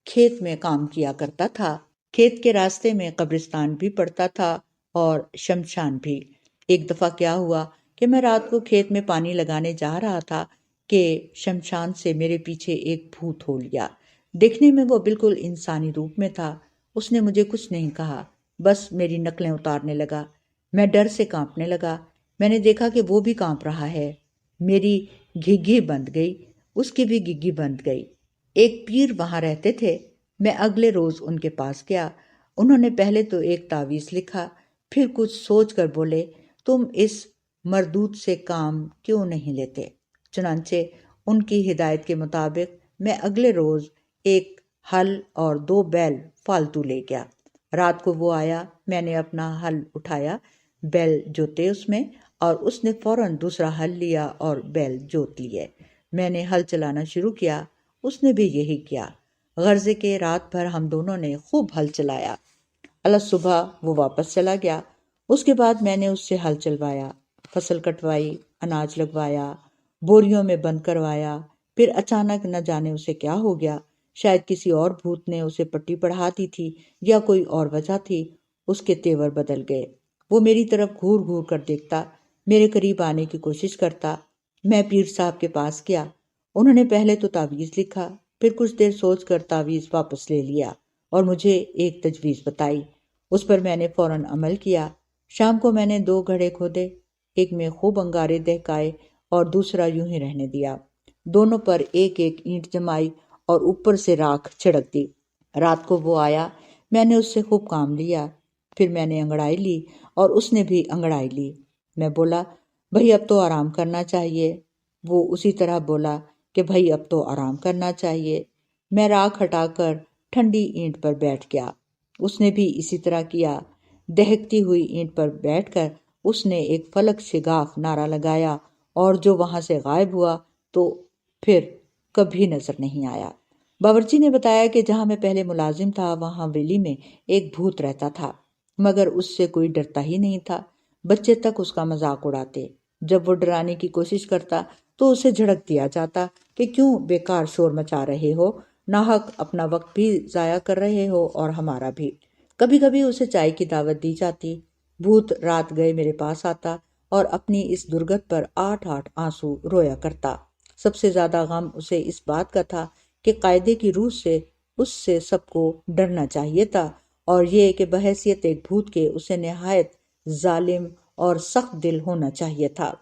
کھیت میں کام کیا کرتا تھا، کھیت کے راستے میں قبرستان بھی پڑتا تھا اور شمشان بھی۔ ایک دفعہ کیا ہوا کہ میں رات کو کھیت میں پانی لگانے جا رہا تھا کہ شمشان سے میرے پیچھے ایک بھوت ہو لیا۔ دیکھنے میں وہ بالکل انسانی روپ میں تھا۔ اس نے مجھے کچھ نہیں کہا، بس میری نقلیں اتارنے لگا۔ میں ڈر سے کانپنے لگا۔ میں نے دیکھا کہ وہ بھی کانپ رہا ہے۔ میری گھگی بند گئی، اس کی بھی گھگی بند گئی۔ ایک پیر وہاں رہتے تھے، میں اگلے روز ان کے پاس گیا۔ انہوں نے پہلے تو ایک تعویذ لکھا، پھر کچھ سوچ کر بولے، تم اس مردود سے کام کیوں نہیں لیتے؟ چنانچہ ان کی ہدایت کے مطابق میں اگلے روز ایک ہل اور 2 بیل فالتو لے گیا۔ رات کو وہ آیا، میں نے اپنا ہل اٹھایا، بیل جوتے اس میں، اور اس نے فوراً دوسرا ہل لیا اور بیل جوت لیے۔ میں نے ہل چلانا شروع کیا، اس نے بھی یہی کیا۔ غرضے کے رات بھر ہم دونوں نے خوب ہل چلایا۔ صبح وہ واپس چلا گیا۔ اس کے بعد میں نے اس سے ہل چلوایا، فصل کٹوائی، اناج لگوایا، بوریوں میں بند کروایا۔ پھر اچانک نہ جانے اسے کیا ہو گیا، شاید کسی اور بھوت نے اسے پٹی پڑھا دی تھی یا کوئی اور وجہ تھی، اس کے تیور بدل گئے۔ وہ میری طرف گھور گھور کر دیکھتا، میرے قریب آنے کی کوشش کرتا۔ میں پیر صاحب کے پاس گیا، انہوں نے پہلے تو تعویذ لکھا، پھر کچھ دیر سوچ کر تعویذ واپس لے لیا اور مجھے ایک تجویز بتائی۔ اس پر میں نے فوراً عمل کیا۔ شام کو میں نے 2 گڑھے کھودے، ایک میں خوب انگارے دہکائے اور دوسرا یوں ہی رہنے دیا۔ دونوں پر ایک ایک اینٹ جمائی اور اوپر سے راکھ چھڑک دی۔ رات کو وہ آیا، میں نے اس سے خوب کام لیا، پھر میں نے انگڑائی لی اور اس نے بھی انگڑائی لی۔ میں بولا، بھئی اب تو آرام کرنا چاہیے۔ وہ اسی طرح بولا کہ بھئی اب تو آرام کرنا چاہیے۔ میں راکھ ہٹا کر ٹھنڈی اینٹ پر بیٹھ گیا، اس نے بھی اسی طرح کیا۔ دہکتی ہوئی اینٹ پر بیٹھ کر اس نے ایک فلک شگاف نعرہ لگایا اور جو وہاں سے غائب ہوا تو پھر کبھی نظر نہیں آیا۔ باورچی نے بتایا کہ جہاں میں پہلے ملازم تھا وہاں ویلی میں ایک بھوت رہتا تھا، مگر اس سے کوئی ڈرتا ہی نہیں تھا۔ بچے تک اس کا مذاق اڑاتے۔ جب وہ ڈرانے کی کوشش کرتا تو اسے جھڑک دیا جاتا کہ کیوں بیکار شور مچا رہے ہو، ناحق اپنا وقت بھی ضائع کر رہے ہو اور ہمارا بھی۔ کبھی کبھی اسے چائے کی دعوت دی جاتی۔ بھوت رات گئے میرے پاس آتا اور اپنی اس درگت پر 8 آنسو رویا کرتا۔ سب سے زیادہ غم اسے اس بات کا تھا کہ قاعدے کی روح سے اس سے سب کو ڈرنا چاہیے تھا، اور یہ کہ بحیثیت ایک بھوت کے اسے نہایت ظالم اور سخت دل ہونا چاہیے تھا۔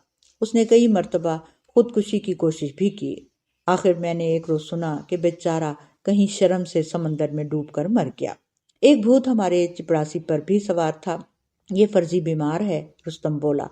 اس نے کئی مرتبہ خودکشی کی کوشش بھی کی۔ آخر میں نے ایک روز سنا کہ بیچارہ کہیں شرم سے سمندر میں ڈوب کر مر گیا۔ ایک بھوت ہمارے چپڑاسی پر بھی سوار تھا۔ یہ فرضی بیمار ہے، رستم بولا۔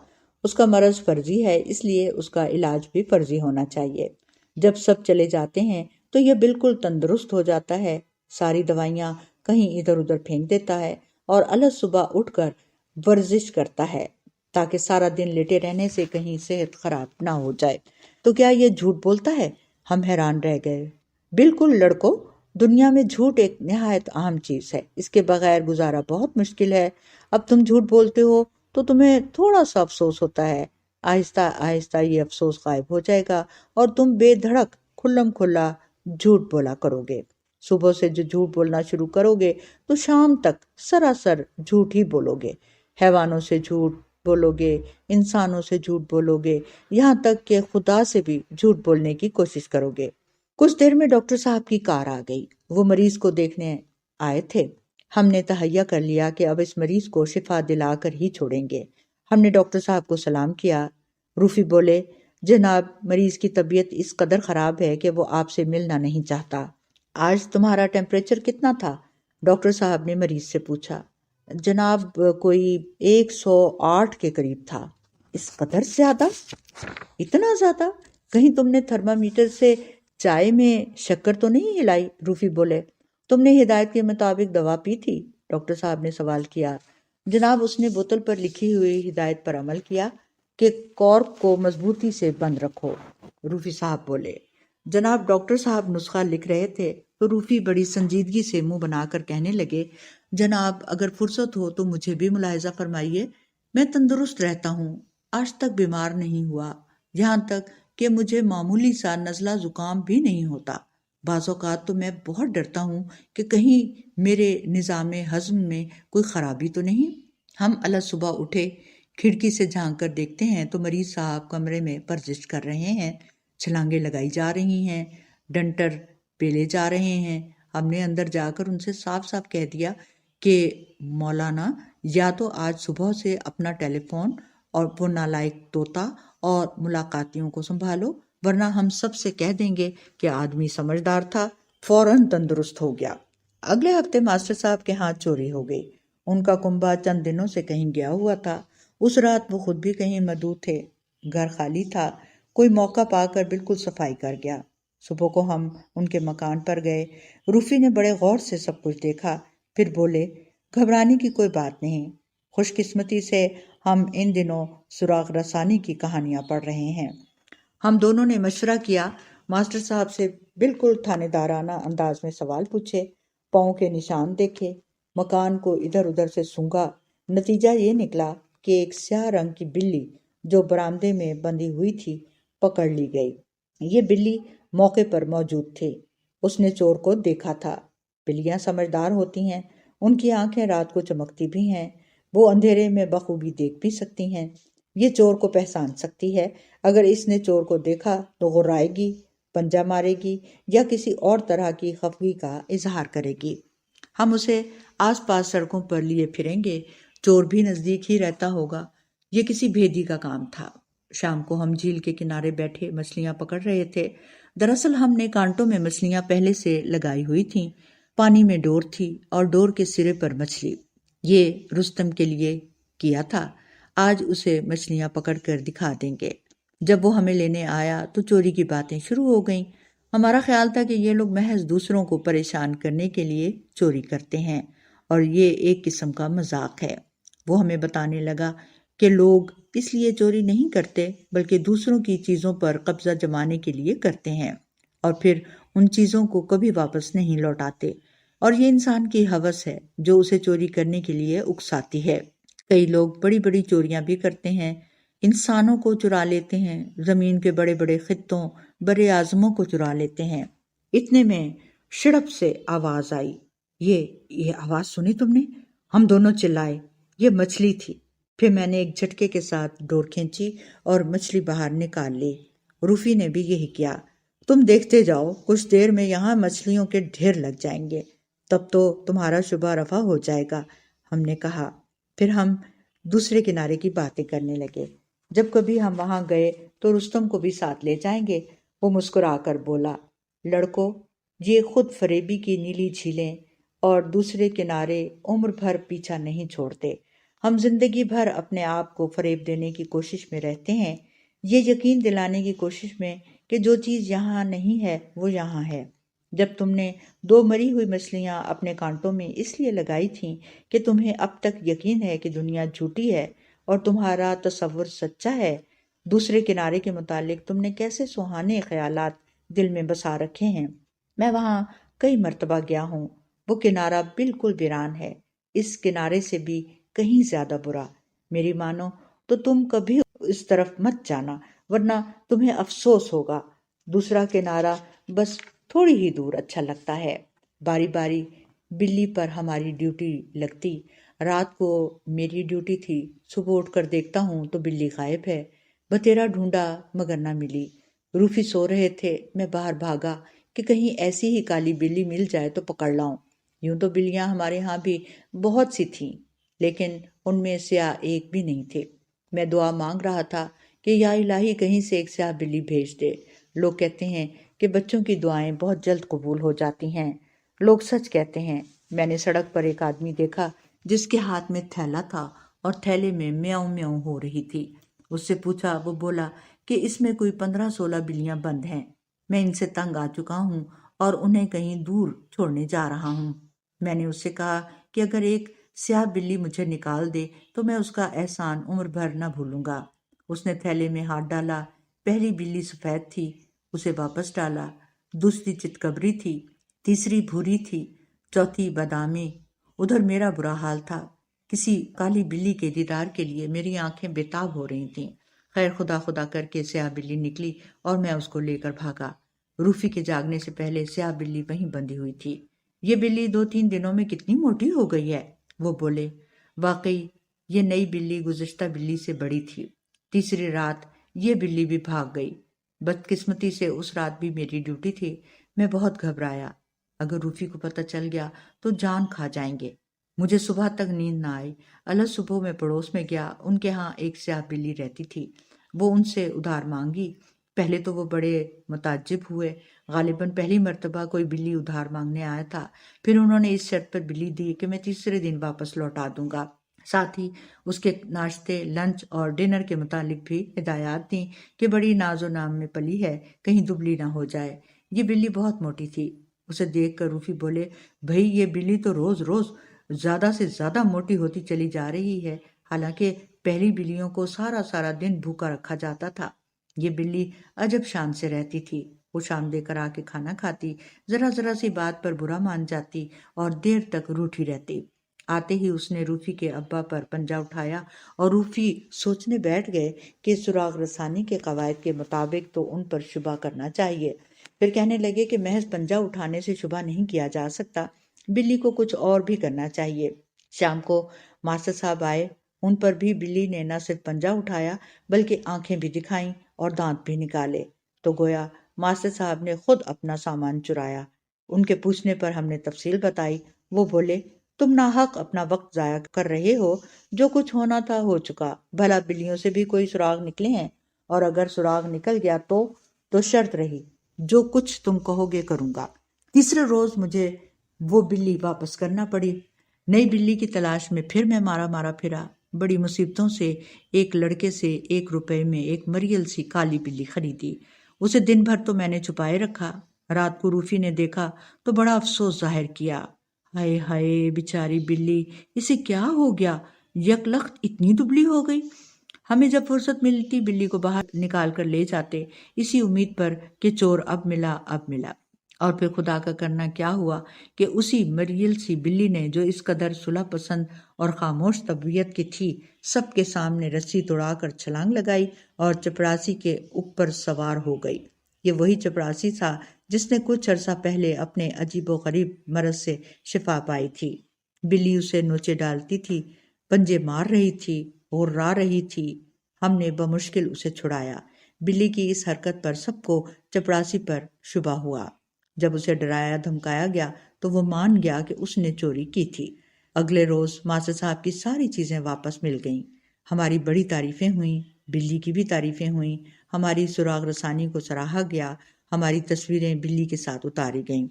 اس کا مرض فرضی ہے، اس لیے اس کا علاج بھی فرضی ہونا چاہیے۔ جب سب چلے جاتے ہیں تو یہ بالکل تندرست ہو جاتا ہے، ساری دوائیاں کہیں ادھر ادھر پھینک دیتا ہے اور الگ صبح اٹھ کر ورزش کرتا ہے تاکہ سارا دن لیٹے رہنے سے کہیں صحت خراب نہ ہو جائے۔ تو کیا یہ جھوٹ بولتا ہے؟ ہم حیران رہ گئے۔ بالکل لڑکو، دنیا میں جھوٹ ایک نہایت عام چیز ہے، اس کے بغیر گزارا بہت مشکل ہے۔ اب تم جھوٹ بولتے ہو تو تمہیں تھوڑا سا افسوس ہوتا ہے، آہستہ آہستہ یہ افسوس غائب ہو جائے گا اور تم بے دھڑک کھلم کھلا جھوٹ بولا کرو گے۔ صبح سے جو جھوٹ بولنا شروع کرو گے تو شام تک سراسر جھوٹ ہی بولو گے۔ حیوانوں سے جھوٹ بولو گے، انسانوں سے جھوٹ بولو گے، یہاں تک کہ خدا سے بھی جھوٹ بولنے کی کوشش کرو گے۔ کچھ دیر میں ڈاکٹر صاحب کی کار آ گئی۔ وہ مریض کو دیکھنے آئے تھے۔ ہم نے تہیہ کر لیا کہ اب اس مریض کو شفا دلا کر ہی چھوڑیں گے۔ ہم نے ڈاکٹر صاحب کو سلام کیا۔ روفی بولے، جناب، مریض کی طبیعت اس قدر خراب ہے کہ وہ آپ سے ملنا نہیں چاہتا۔ آج تمہارا ٹیمپریچر کتنا تھا؟ ڈاکٹر صاحب نے مریض سے پوچھا۔ جناب، کوئی 108 کے قریب تھا۔ اس قدر زیادہ؟ اتنا زیادہ؟ کہیں تم نے تھرمامیٹر سے چائے میں شکر تو نہیں ہلائی؟ روفی بولے۔ تم نے ہدایت کے مطابق دوا پی تھی؟ ڈاکٹر صاحب نے سوال کیا۔ جناب، اس نے بوتل پر لکھی ہوئی ہدایت پر عمل کیا کہ کارک کو مضبوطی سے بند رکھو، روفی صاحب بولے۔ جناب، ڈاکٹر صاحب نسخہ لکھ رہے تھے تو روفی بڑی سنجیدگی سے منہ بنا کر کہنے لگے، جناب اگر فرصت ہو تو مجھے بھی ملاحظہ فرمائیے۔ میں تندرست رہتا ہوں، آج تک بیمار نہیں ہوا، یہاں تک کہ مجھے معمولی سا نزلہ زکام بھی نہیں ہوتا۔ بعض اوقات تو میں بہت ڈرتا ہوں کہ کہیں میرے نظام ہضم میں کوئی خرابی تو نہیں۔ ہم الگ صبح اٹھے، کھڑکی سے جھانک کر دیکھتے ہیں تو مریض صاحب کمرے میں ورزش کر رہے ہیں، چھلانگیں لگائی جا رہی ہیں، ڈنٹر پیلے جا رہے ہیں۔ ہم نے اندر جا کر ان سے صاف صاف کہہ دیا کہ مولانا، یا تو آج صبح سے اپنا ٹیلی فون اور وہ نالائق طوطا اور ملاقاتیوں کو سنبھالو، ورنہ ہم سب سے کہہ دیں گے کہ آدمی سمجھدار تھا، فوراً تندرست ہو گیا۔ اگلے ہفتے ماسٹر صاحب کے ہاتھ چوری ہو گئی۔ ان کا کنبہ چند دنوں سے کہیں گیا ہوا تھا۔ اس رات وہ خود بھی کہیں مدعو تھے، گھر خالی تھا، کوئی موقع پا کر بالکل صفائی کر گیا۔ صبح کو ہم ان کے مکان پر گئے۔ روفی نے بڑے غور سے سب کچھ دیکھا، پھر بولے، گھبرانے کی کوئی بات نہیں، خوش قسمتی سے ہم ان دنوں سراغ رسانی کی کہانیاں پڑھ رہے ہیں۔ ہم دونوں نے مشورہ کیا، ماسٹر صاحب سے بالکل تھانے دارانہ انداز میں سوال پوچھے، پاؤں کے نشان دیکھے، مکان کو ادھر ادھر سے سونگھا۔ نتیجہ یہ نکلا کہ ایک سیاہ رنگ کی بلی جو برآمدے میں بندھی ہوئی تھی پکڑ لی گئی۔ یہ بلی موقع پر موجود تھی، اس نے چور کو دیکھا تھا۔ بلیاں سمجھدار ہوتی ہیں، ان کی آنکھیں رات کو چمکتی بھی ہیں، وہ اندھیرے میں بخوبی دیکھ بھی سکتی ہیں۔ یہ چور کو پہچان سکتی ہے، اگر اس نے چور کو دیکھا تو غرائے گی، پنجہ مارے گی یا کسی اور طرح کی خفگی کا اظہار کرے گی۔ ہم اسے آس پاس سڑکوں پر لیے پھریں گے، چور بھی نزدیک ہی رہتا ہوگا۔ یہ کسی بھیدی کا کام تھا۔ شام کو ہم جھیل کے کنارے بیٹھے مچھلیاں پکڑ رہے تھے۔ دراصل ہم نے کانٹوں میں مچھلیاں پہلے سے لگائی ہوئی تھیں، پانی میں ڈور تھی اور ڈور کے سرے پر مچھلی۔ یہ رستم کے لیے کیا تھا، آج اسے مچھلیاں پکڑ کر دکھا دیں گے۔ جب وہ ہمیں لینے آیا تو چوری کی باتیں شروع ہو گئیں۔ ہمارا خیال تھا کہ یہ لوگ محض دوسروں کو پریشان کرنے کے لیے چوری کرتے ہیں اور یہ ایک قسم کا مذاق ہے۔ وہ ہمیں بتانے لگا کہ لوگ اس لیے چوری نہیں کرتے بلکہ دوسروں کی چیزوں پر قبضہ جمانے کے لیے کرتے ہیں اور پھر ان چیزوں کو کبھی واپس نہیں لوٹاتے، اور یہ انسان کی ہوس ہے جو اسے چوری کرنے کے لیے اکساتی ہے۔ کئی لوگ بڑی بڑی چوریاں بھی کرتے ہیں، انسانوں کو چرا لیتے ہیں، زمین کے بڑے بڑے خطوں، بڑے اعظموں کو چرا لیتے ہیں۔ اتنے میں شڑپ سے آواز آئی۔ یہ آواز سنی تم نے؟ ہم دونوں چلائے۔ یہ مچھلی تھی۔ پھر میں نے ایک جھٹکے کے ساتھ ڈور کھینچی اور مچھلی باہر نکال لی۔ روفی نے بھی یہی کیا۔ تم دیکھتے جاؤ، کچھ دیر میں یہاں مچھلیوں کے ڈھیر لگ جائیں گے، تب تو تمہارا شبہ رفع ہو جائے گا، ہم نے کہا۔ پھر ہم دوسرے کنارے کی باتیں کرنے لگے۔ جب کبھی ہم وہاں گئے تو رستم کو بھی ساتھ لے جائیں گے۔ وہ مسکرا کر بولا، لڑکو، یہ خود فریبی کی نیلی جھیلیں اور دوسرے کنارے عمر بھر پیچھا نہیں چھوڑتے۔ ہم زندگی بھر اپنے آپ کو فریب دینے کی کوشش میں رہتے ہیں، یہ یقین دلانے کی کوشش میں کہ جو چیز یہاں نہیں ہے وہ یہاں ہے۔ جب تم نے 2 مری ہوئی مچھلیاں اپنے کانٹوں میں اس لیے لگائی تھیں کہ تمہیں اب تک یقین ہے کہ دنیا جھوٹی ہے اور تمہارا تصور سچا ہے، دوسرے کنارے کے متعلق تم نے کیسے سہانے خیالات دل میں بسا رکھے ہیں۔ میں وہاں کئی مرتبہ گیا ہوں، وہ کنارہ بالکل ویران ہے، اس کنارے سے بھی کہیں زیادہ برا۔ میری مانو تو تم کبھی اس طرف مت جانا، ورنہ تمہیں افسوس ہوگا۔ دوسرا کنارہ بس تھوڑی ہی دور اچھا لگتا ہے۔ باری باری بلی پر ہماری ڈیوٹی لگتی۔ رات کو میری ڈیوٹی تھی، صبح اٹھ کر دیکھتا ہوں تو بلی غائب ہے، بتیرا ڈھونڈا مگر نہ ملی۔ روفی سو رہے تھے، میں باہر بھاگا کہ کہیں ایسی ہی کالی بلی مل جائے تو پکڑ لاؤں۔ یوں تو بلیاں ہمارے ہاں بھی بہت سی تھیں، لیکن ان میں سیاہ ایک بھی نہیں تھے۔ میں دعا مانگ رہا تھا کہ یا الہی کہیں سے ایک سیاہ بلی بھیج دے۔ لوگ کہتے ہیں کہ بچوں کی دعائیں بہت جلد قبول ہو جاتی ہیں۔ لوگ سچ کہتے ہیں۔ میں نے سڑک پر ایک آدمی دیکھا جس کے ہاتھ میں تھیلا تھا اور تھیلے میں میاؤں میاؤں ہو رہی تھی۔ اس سے پوچھا، وہ بولا کہ اس میں کوئی 15-16 بلیاں بند ہیں، میں ان سے تنگ آ چکا ہوں اور انہیں کہیں دور چھوڑنے جا رہا ہوں۔ میں نے اس سے کہا کہ اگر ایک سیاہ بلی مجھے نکال دے تو میں اس کا احسان عمر بھر نہ بھولوں گا۔ اس نے تھیلے میں ہاتھ ڈالا، پہلی بلی سفید تھی، اسے واپس ڈالا، دوسری چتکبری تھی، تیسری بھوری تھی، چوتھی بادامی۔ ادھر میرا برا حال تھا، کسی کالی بلی کے دیدار کے لیے میری آنکھیں بےتاب ہو رہی تھیں۔ خیر خدا خدا کر کے سیاہ بلی نکلی اور میں اس کو لے کر بھاگا۔ روفی کے جاگنے سے پہلے سیاہ بلی وہیں بندھی ہوئی تھی۔ یہ بلی 2-3 دنوں میں کتنی موٹی ہو گئی ہے، وہ بولے۔ واقعی یہ نئی بلی گزشتہ بلی سے بڑی تھی۔ تیسری رات یہ بلی بھی بھاگ گئی۔ بدقسمتی سے اس رات بھی میری ڈیوٹی تھی۔ میں بہت گھبرایا، اگر روفی کو پتہ چل گیا تو جان کھا جائیں گے۔ مجھے صبح تک نیند نہ آئی۔ الگ صبح میں پڑوس میں گیا، ان کے ہاں ایک سیاہ بلی رہتی تھی۔ وہ ان سے ادھار مانگی۔ پہلے تو وہ بڑے متعجب ہوئے، غالباً پہلی مرتبہ کوئی بلی ادھار مانگنے آیا تھا۔ پھر انہوں نے اس شرط پر بلی دی کہ میں تیسرے دن واپس لوٹا دوں گا۔ ساتھ ہی اس کے ناشتے، لنچ اور ڈنر کے متعلق بھی ہدایات دیں کہ بڑی ناز و نام میں پلی ہے، کہیں دبلی نہ ہو جائے۔ یہ بلی بہت موٹی تھی۔ اسے دیکھ کر روفی بولے، بھئی یہ بلی تو روز روز زیادہ سے زیادہ موٹی ہوتی چلی جا رہی ہے، حالانکہ پہلی بلیوں کو سارا سارا دن بھوکا رکھا جاتا تھا۔ یہ بلی عجب شان سے رہتی تھی۔ وہ شام دے کر آ کے کھانا کھاتی، ذرا ذرا سی بات پر برا مان جاتی اور دیر تک روٹھی رہتی۔ آتے ہی اس نے روفی کے ابا پر پنجہ اٹھایا اور روفی سوچنے بیٹھ گئے کہ سراغ رسانی کے قواعد کے مطابق تو ان پر شبہ کرنا چاہیے۔ پھر کہنے لگے کہ محض پنجہ اٹھانے سے شبہ نہیں کیا جا سکتا، بلی کو کچھ اور بھی کرنا چاہیے۔ شام کو ماسٹر صاحب آئے، ان پر بھی بلی نے نہ صرف پنجہ اٹھایا بلکہ آنکھیں بھی دکھائیں اور دانت بھی نکالے، تو گویا ماسٹر صاحب نے خود اپنا سامان چرایا۔ ان کے پوچھنے پر ہم نے تفصیل بتائی۔ وہ بولے، تم ناحق اپنا وقت ضائع کر رہے ہو، جو کچھ ہونا تھا ہو چکا، بھلا بلیوں سے بھی کوئی سراغ نکلے ہیں، اور اگر سراغ نکل گیا تو شرط رہی، جو کچھ تم کہو گے کروں گا۔ تیسرے روز مجھے وہ بلی واپس کرنا پڑی۔ نئی بلی کی تلاش میں پھر میں مارا پھرا، بڑی مصیبتوں سے ایک لڑکے سے 1 روپے میں ایک مریل سی کالی بلی خریدی۔ اسے دن بھر تو میں نے چھپائے رکھا۔ رات کو روفی نے دیکھا تو بڑا افسوس ظاہر کیا۔ ہائے ہائے بیچاری بلی، اسے کیا ہو گیا، یکلخت اتنی دبلی ہو گئی۔ ہمیں جب فرصت ملتی بلی کو باہر نکال کر لے جاتے، اسی امید پر کہ چور اب ملا۔ اور پھر خدا کا کرنا کیا ہوا کہ اسی مریل سی بلی نے، جو اس قدر صلح پسند اور خاموش طبیعت کی تھی، سب کے سامنے رسی توڑا کر چھلانگ لگائی اور چپڑاسی کے اوپر سوار ہو گئی۔ یہ وہی چپڑاسی تھا جس نے کچھ عرصہ پہلے اپنے عجیب و غریب مرض سے شفا پائی تھی۔ بلی اسے نوچے ڈالتی تھی، پنجے مار رہی تھی، غرا رہی تھی۔ ہم نے بمشکل اسے چھڑایا۔ بلی کی اس حرکت پر سب کو چپڑاسی پر شبہ ہوا۔ جب اسے ڈرایا دھمکایا گیا تو وہ مان گیا کہ اس نے چوری کی تھی۔ اگلے روز ماسٹر صاحب کی ساری چیزیں واپس مل گئیں۔ ہماری بڑی تعریفیں ہوئیں، بلی کی بھی تعریفیں ہوئیں، ہماری سراغ رسانی کو سراہا گیا، ہماری تصویریں بلی کے ساتھ اتاری گئیں۔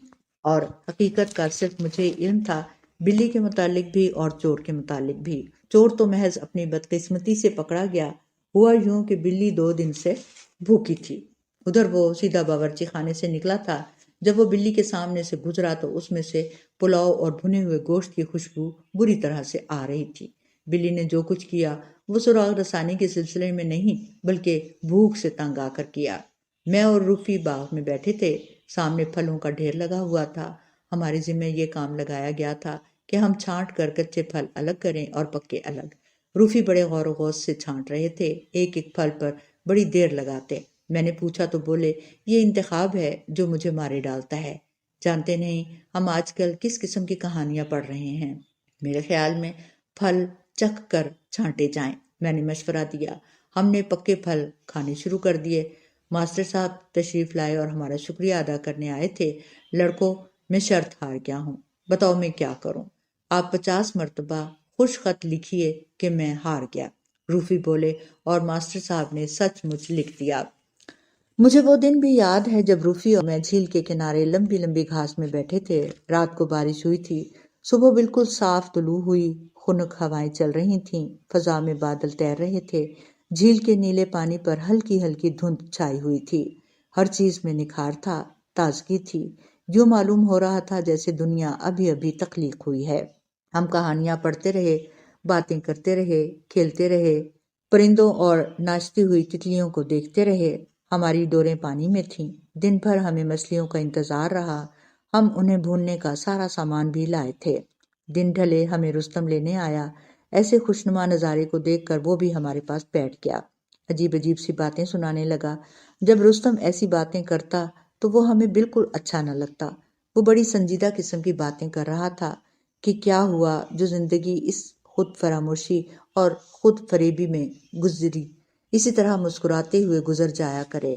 اور حقیقت کا صرف مجھے علم تھا، بلی کے متعلق بھی اور چور کے متعلق بھی۔ چور تو محض اپنی بدقسمتی سے پکڑا گیا۔ ہوا یوں کہ بلی 2 دن سے بھوکی تھی۔ ادھر وہ سیدھا باورچی خانے سے نکلا تھا۔ جب وہ بلی کے سامنے سے گزرا تو اس میں سے پلاؤ اور بھنے ہوئے گوشت کی خوشبو بری طرح سے آ رہی تھی۔ بلی نے جو کچھ کیا وہ سراغ رسانی کے سلسلے میں نہیں بلکہ بھوک سے تنگ آ کر کیا۔ میں اور روفی باغ میں بیٹھے تھے، سامنے پھلوں کا ڈھیر لگا ہوا تھا۔ ہمارے ذمہ یہ کام لگایا گیا تھا کہ ہم چھانٹ کر کچے پھل الگ کریں اور پکے الگ۔ روفی بڑے غور و غوض سے چھانٹ رہے تھے، ایک ایک پھل پر بڑی دیر لگاتے۔ میں نے پوچھا تو بولے، یہ انتخاب ہے جو مجھے مارے ڈالتا ہے۔ جانتے نہیں ہم آج کل کس قسم کی کہانیاں پڑھ رہے ہیں۔ میرے خیال میں پھل چکھ کر چھانٹے جائیں۔ میں نے مشورہ دیا۔ ہم نے پکے پھل کھانے شروع کر دیے۔ ماسٹر صاحب تشریف لائے اور ہمارا شکریہ ادا کرنے آئے تھے۔ لڑکوں، میں شرط ہار گیا ہوں، بتاؤ میں کیا کروں؟ آپ 50 مرتبہ خوش خط لکھیے کہ میں ہار گیا۔ روفی بولے، اور ماسٹر صاحب نے سچ مچ لکھ دیا۔ مجھے وہ دن بھی یاد ہے جب روفی اور میں جھیل کے کنارے لمبی لمبی گھاس میں بیٹھے تھے۔ رات کو بارش ہوئی تھی، صبح بالکل صاف طلوع ہوئی، خنک ہوائیں چل رہی تھیں، فضا میں بادل تیر رہے تھے، جھیل کے نیلے پانی پر ہلکی ہلکی دھند چھائی ہوئی تھی۔ ہر چیز میں نکھار تھا، تازگی تھی، یوں معلوم ہو رہا تھا جیسے دنیا ابھی ابھی تخلیق ہوئی ہے۔ ہم کہانیاں پڑھتے رہے، باتیں کرتے رہے، کھیلتے رہے، پرندوں اور ناچتی ہوئی تتلیوں کو دیکھتے رہے۔ ہماری ڈوریں پانی میں تھیں، دن بھر ہمیں مچھلیوں کا انتظار رہا۔ ہم انہیں بھوننے کا سارا سامان بھی لائے تھے۔ دن ڈھلے ہمیں رستم لینے آیا۔ ایسے خوشنما نظارے کو دیکھ کر وہ بھی ہمارے پاس بیٹھ گیا، عجیب عجیب سی باتیں سنانے لگا۔ جب رستم ایسی باتیں کرتا تو وہ ہمیں بالکل اچھا نہ لگتا۔ وہ بڑی سنجیدہ قسم کی باتیں کر رہا تھا کہ کیا ہوا جو زندگی اس خود فراموشی اور خود فریبی میں گزری، اسی طرح مسکراتے ہوئے گزر جایا کرے۔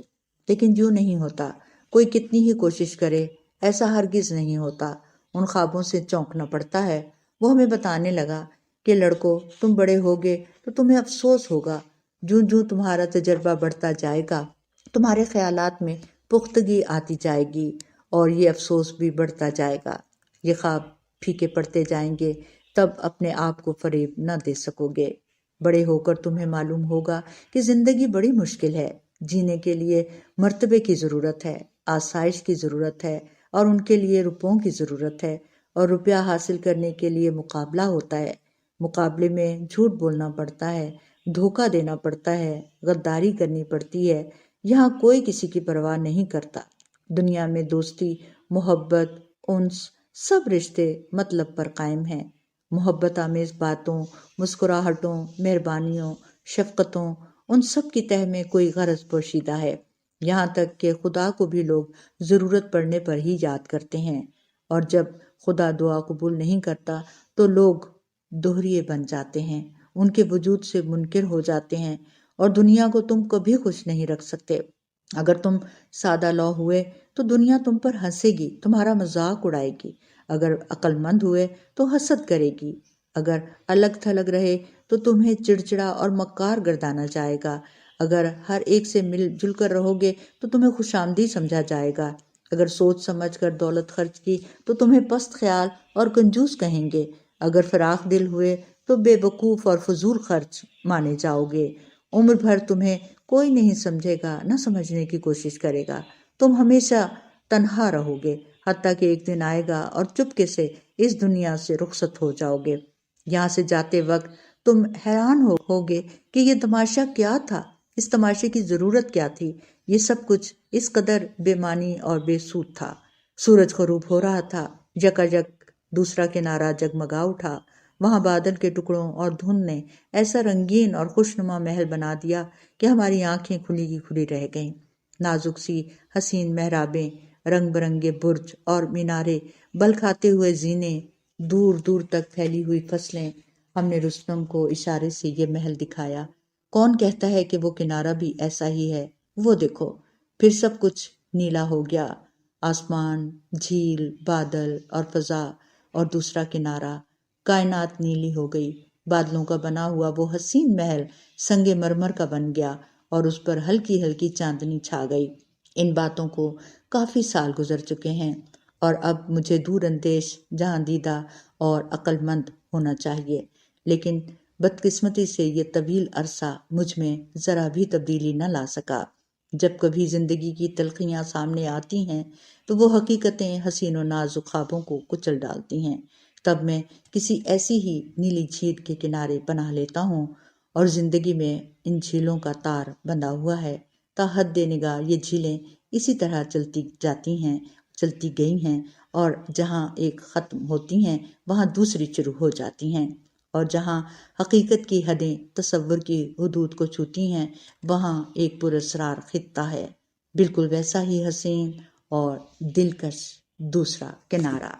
لیکن یوں نہیں ہوتا، کوئی کتنی ہی کوشش کرے ایسا ہرگز نہیں ہوتا۔ ان خوابوں سے چونکنا پڑتا ہے۔ وہ ہمیں بتانے لگا کہ لڑکو، تم بڑے ہوگے تو تمہیں افسوس ہوگا، جوں جوں تمہارا تجربہ بڑھتا جائے گا تمہارے خیالات میں پختگی آتی جائے گی اور یہ افسوس بھی بڑھتا جائے گا۔ یہ خواب پھیکے پڑتے جائیں گے، تب اپنے آپ کو فریب نہ دے سکو گے۔ بڑے ہو کر تمہیں معلوم ہوگا کہ زندگی بڑی مشکل ہے، جینے کے لیے مرتبے کی ضرورت ہے، آسائش کی ضرورت ہے، اور ان کے لیے روپوں کی ضرورت ہے، اور روپیہ حاصل کرنے کے لیے مقابلہ ہوتا ہے، مقابلے میں جھوٹ بولنا پڑتا ہے، دھوکہ دینا پڑتا ہے، غداری کرنی پڑتی ہے۔ یہاں کوئی کسی کی پرواہ نہیں کرتا۔ دنیا میں دوستی، محبت، انس، سب رشتے مطلب پر قائم ہیں۔ محبت آمیز باتوں، مسکراہٹوں، مہربانیوں، شفقتوں، ان سب کی تہ میں کوئی غرض پوشیدہ ہے۔ یہاں تک کہ خدا کو بھی لوگ ضرورت پڑنے پر ہی یاد کرتے ہیں، اور جب خدا دعا قبول نہیں کرتا تو لوگ دوہریے بن جاتے ہیں، ان کے وجود سے منکر ہو جاتے ہیں، اور دنیا کو تم کبھی خوش نہیں رکھ سکتے۔ اگر تم سادہ لوح ہوئے تو دنیا تم پر ہنسے گی، تمہارا مذاق اڑائے گی۔ اگر عقل مند ہوئے تو حسد کرے گی۔ اگر الگ تھلگ رہے تو تمہیں چڑچڑا اور مکار گردانا جائے گا۔ اگر ہر ایک سے مل جل کر رہو گے تو تمہیں خوش آمدید سمجھا جائے گا۔ اگر سوچ سمجھ کر دولت خرچ کی تو تمہیں پست خیال اور کنجوس کہیں گے۔ اگر فراخ دل ہوئے تو بے وقوف اور فضول خرچ مانے جاؤ گے۔ عمر بھر تمہیں کوئی نہیں سمجھے گا، نہ سمجھنے کی کوشش کرے گا۔ تم ہمیشہ تنہا رہو گے، حتیٰ کہ ایک دن آئے گا اور چپکے سے اس دنیا سے رخصت ہو جاؤ گے۔ یہاں سے جاتے وقت تم حیران ہوگے کہ یہ تماشا کیا تھا، اس تماشے کی ضرورت کیا تھی۔ یہ سب کچھ اس قدر بے معنی اور بے سود تھا۔ سورج غروب ہو رہا تھا، یکایک دوسرا کنارہ جگمگا اٹھا۔ وہاں بادل کے ٹکڑوں اور دھند نے ایسا رنگین اور خوشنما محل بنا دیا کہ ہماری آنکھیں کھلی کی کھلی رہ گئیں۔ نازک سی حسین محرابیں، رنگ برنگے برج اور مینارے، بل کھاتے ہوئے زینے، دور دور تک پھیلی ہوئی فصلیں۔ ہم نے رستم کو اشارے سے یہ محل دکھایا۔ کون کہتا ہے کہ وہ کنارہ بھی ایسا ہی ہے؟ وہ دیکھو۔ پھر سب کچھ نیلا ہو گیا، آسمان، جھیل، بادل اور فضا، اور دوسرا کنارہ۔ کائنات نیلی ہو گئی۔ بادلوں کا بنا ہوا وہ حسین محل سنگ مرمر کا بن گیا، اور اس پر ہلکی ہلکی چاندنی چھا گئی۔ ان باتوں کو کافی سال گزر چکے ہیں، اور اب مجھے دور اندیش، جہاں دیدہ اور عقل مند ہونا چاہیے، لیکن بدقسمتی سے یہ طویل عرصہ مجھ میں ذرا بھی تبدیلی نہ لا سکا۔ جب کبھی زندگی کی تلخیاں سامنے آتی ہیں تو وہ حقیقتیں حسین و نازک خوابوں کو کچل ڈالتی ہیں۔ تب میں کسی ایسی ہی نیلی جھیل کے کنارے پناہ لیتا ہوں، اور زندگی میں ان جھیلوں کا تار بندھا ہوا ہے۔ تا حد نگاہ یہ جھیلیں اسی طرح چلتی گئی ہیں، اور جہاں ایک ختم ہوتی ہیں وہاں دوسری شروع ہو جاتی ہیں، اور جہاں حقیقت کی حدیں تصور کی حدود کو چھوتی ہیں وہاں ایک پراسرار خطہ ہے، بالکل ویسا ہی حسین اور دلکش دوسرا کنارہ۔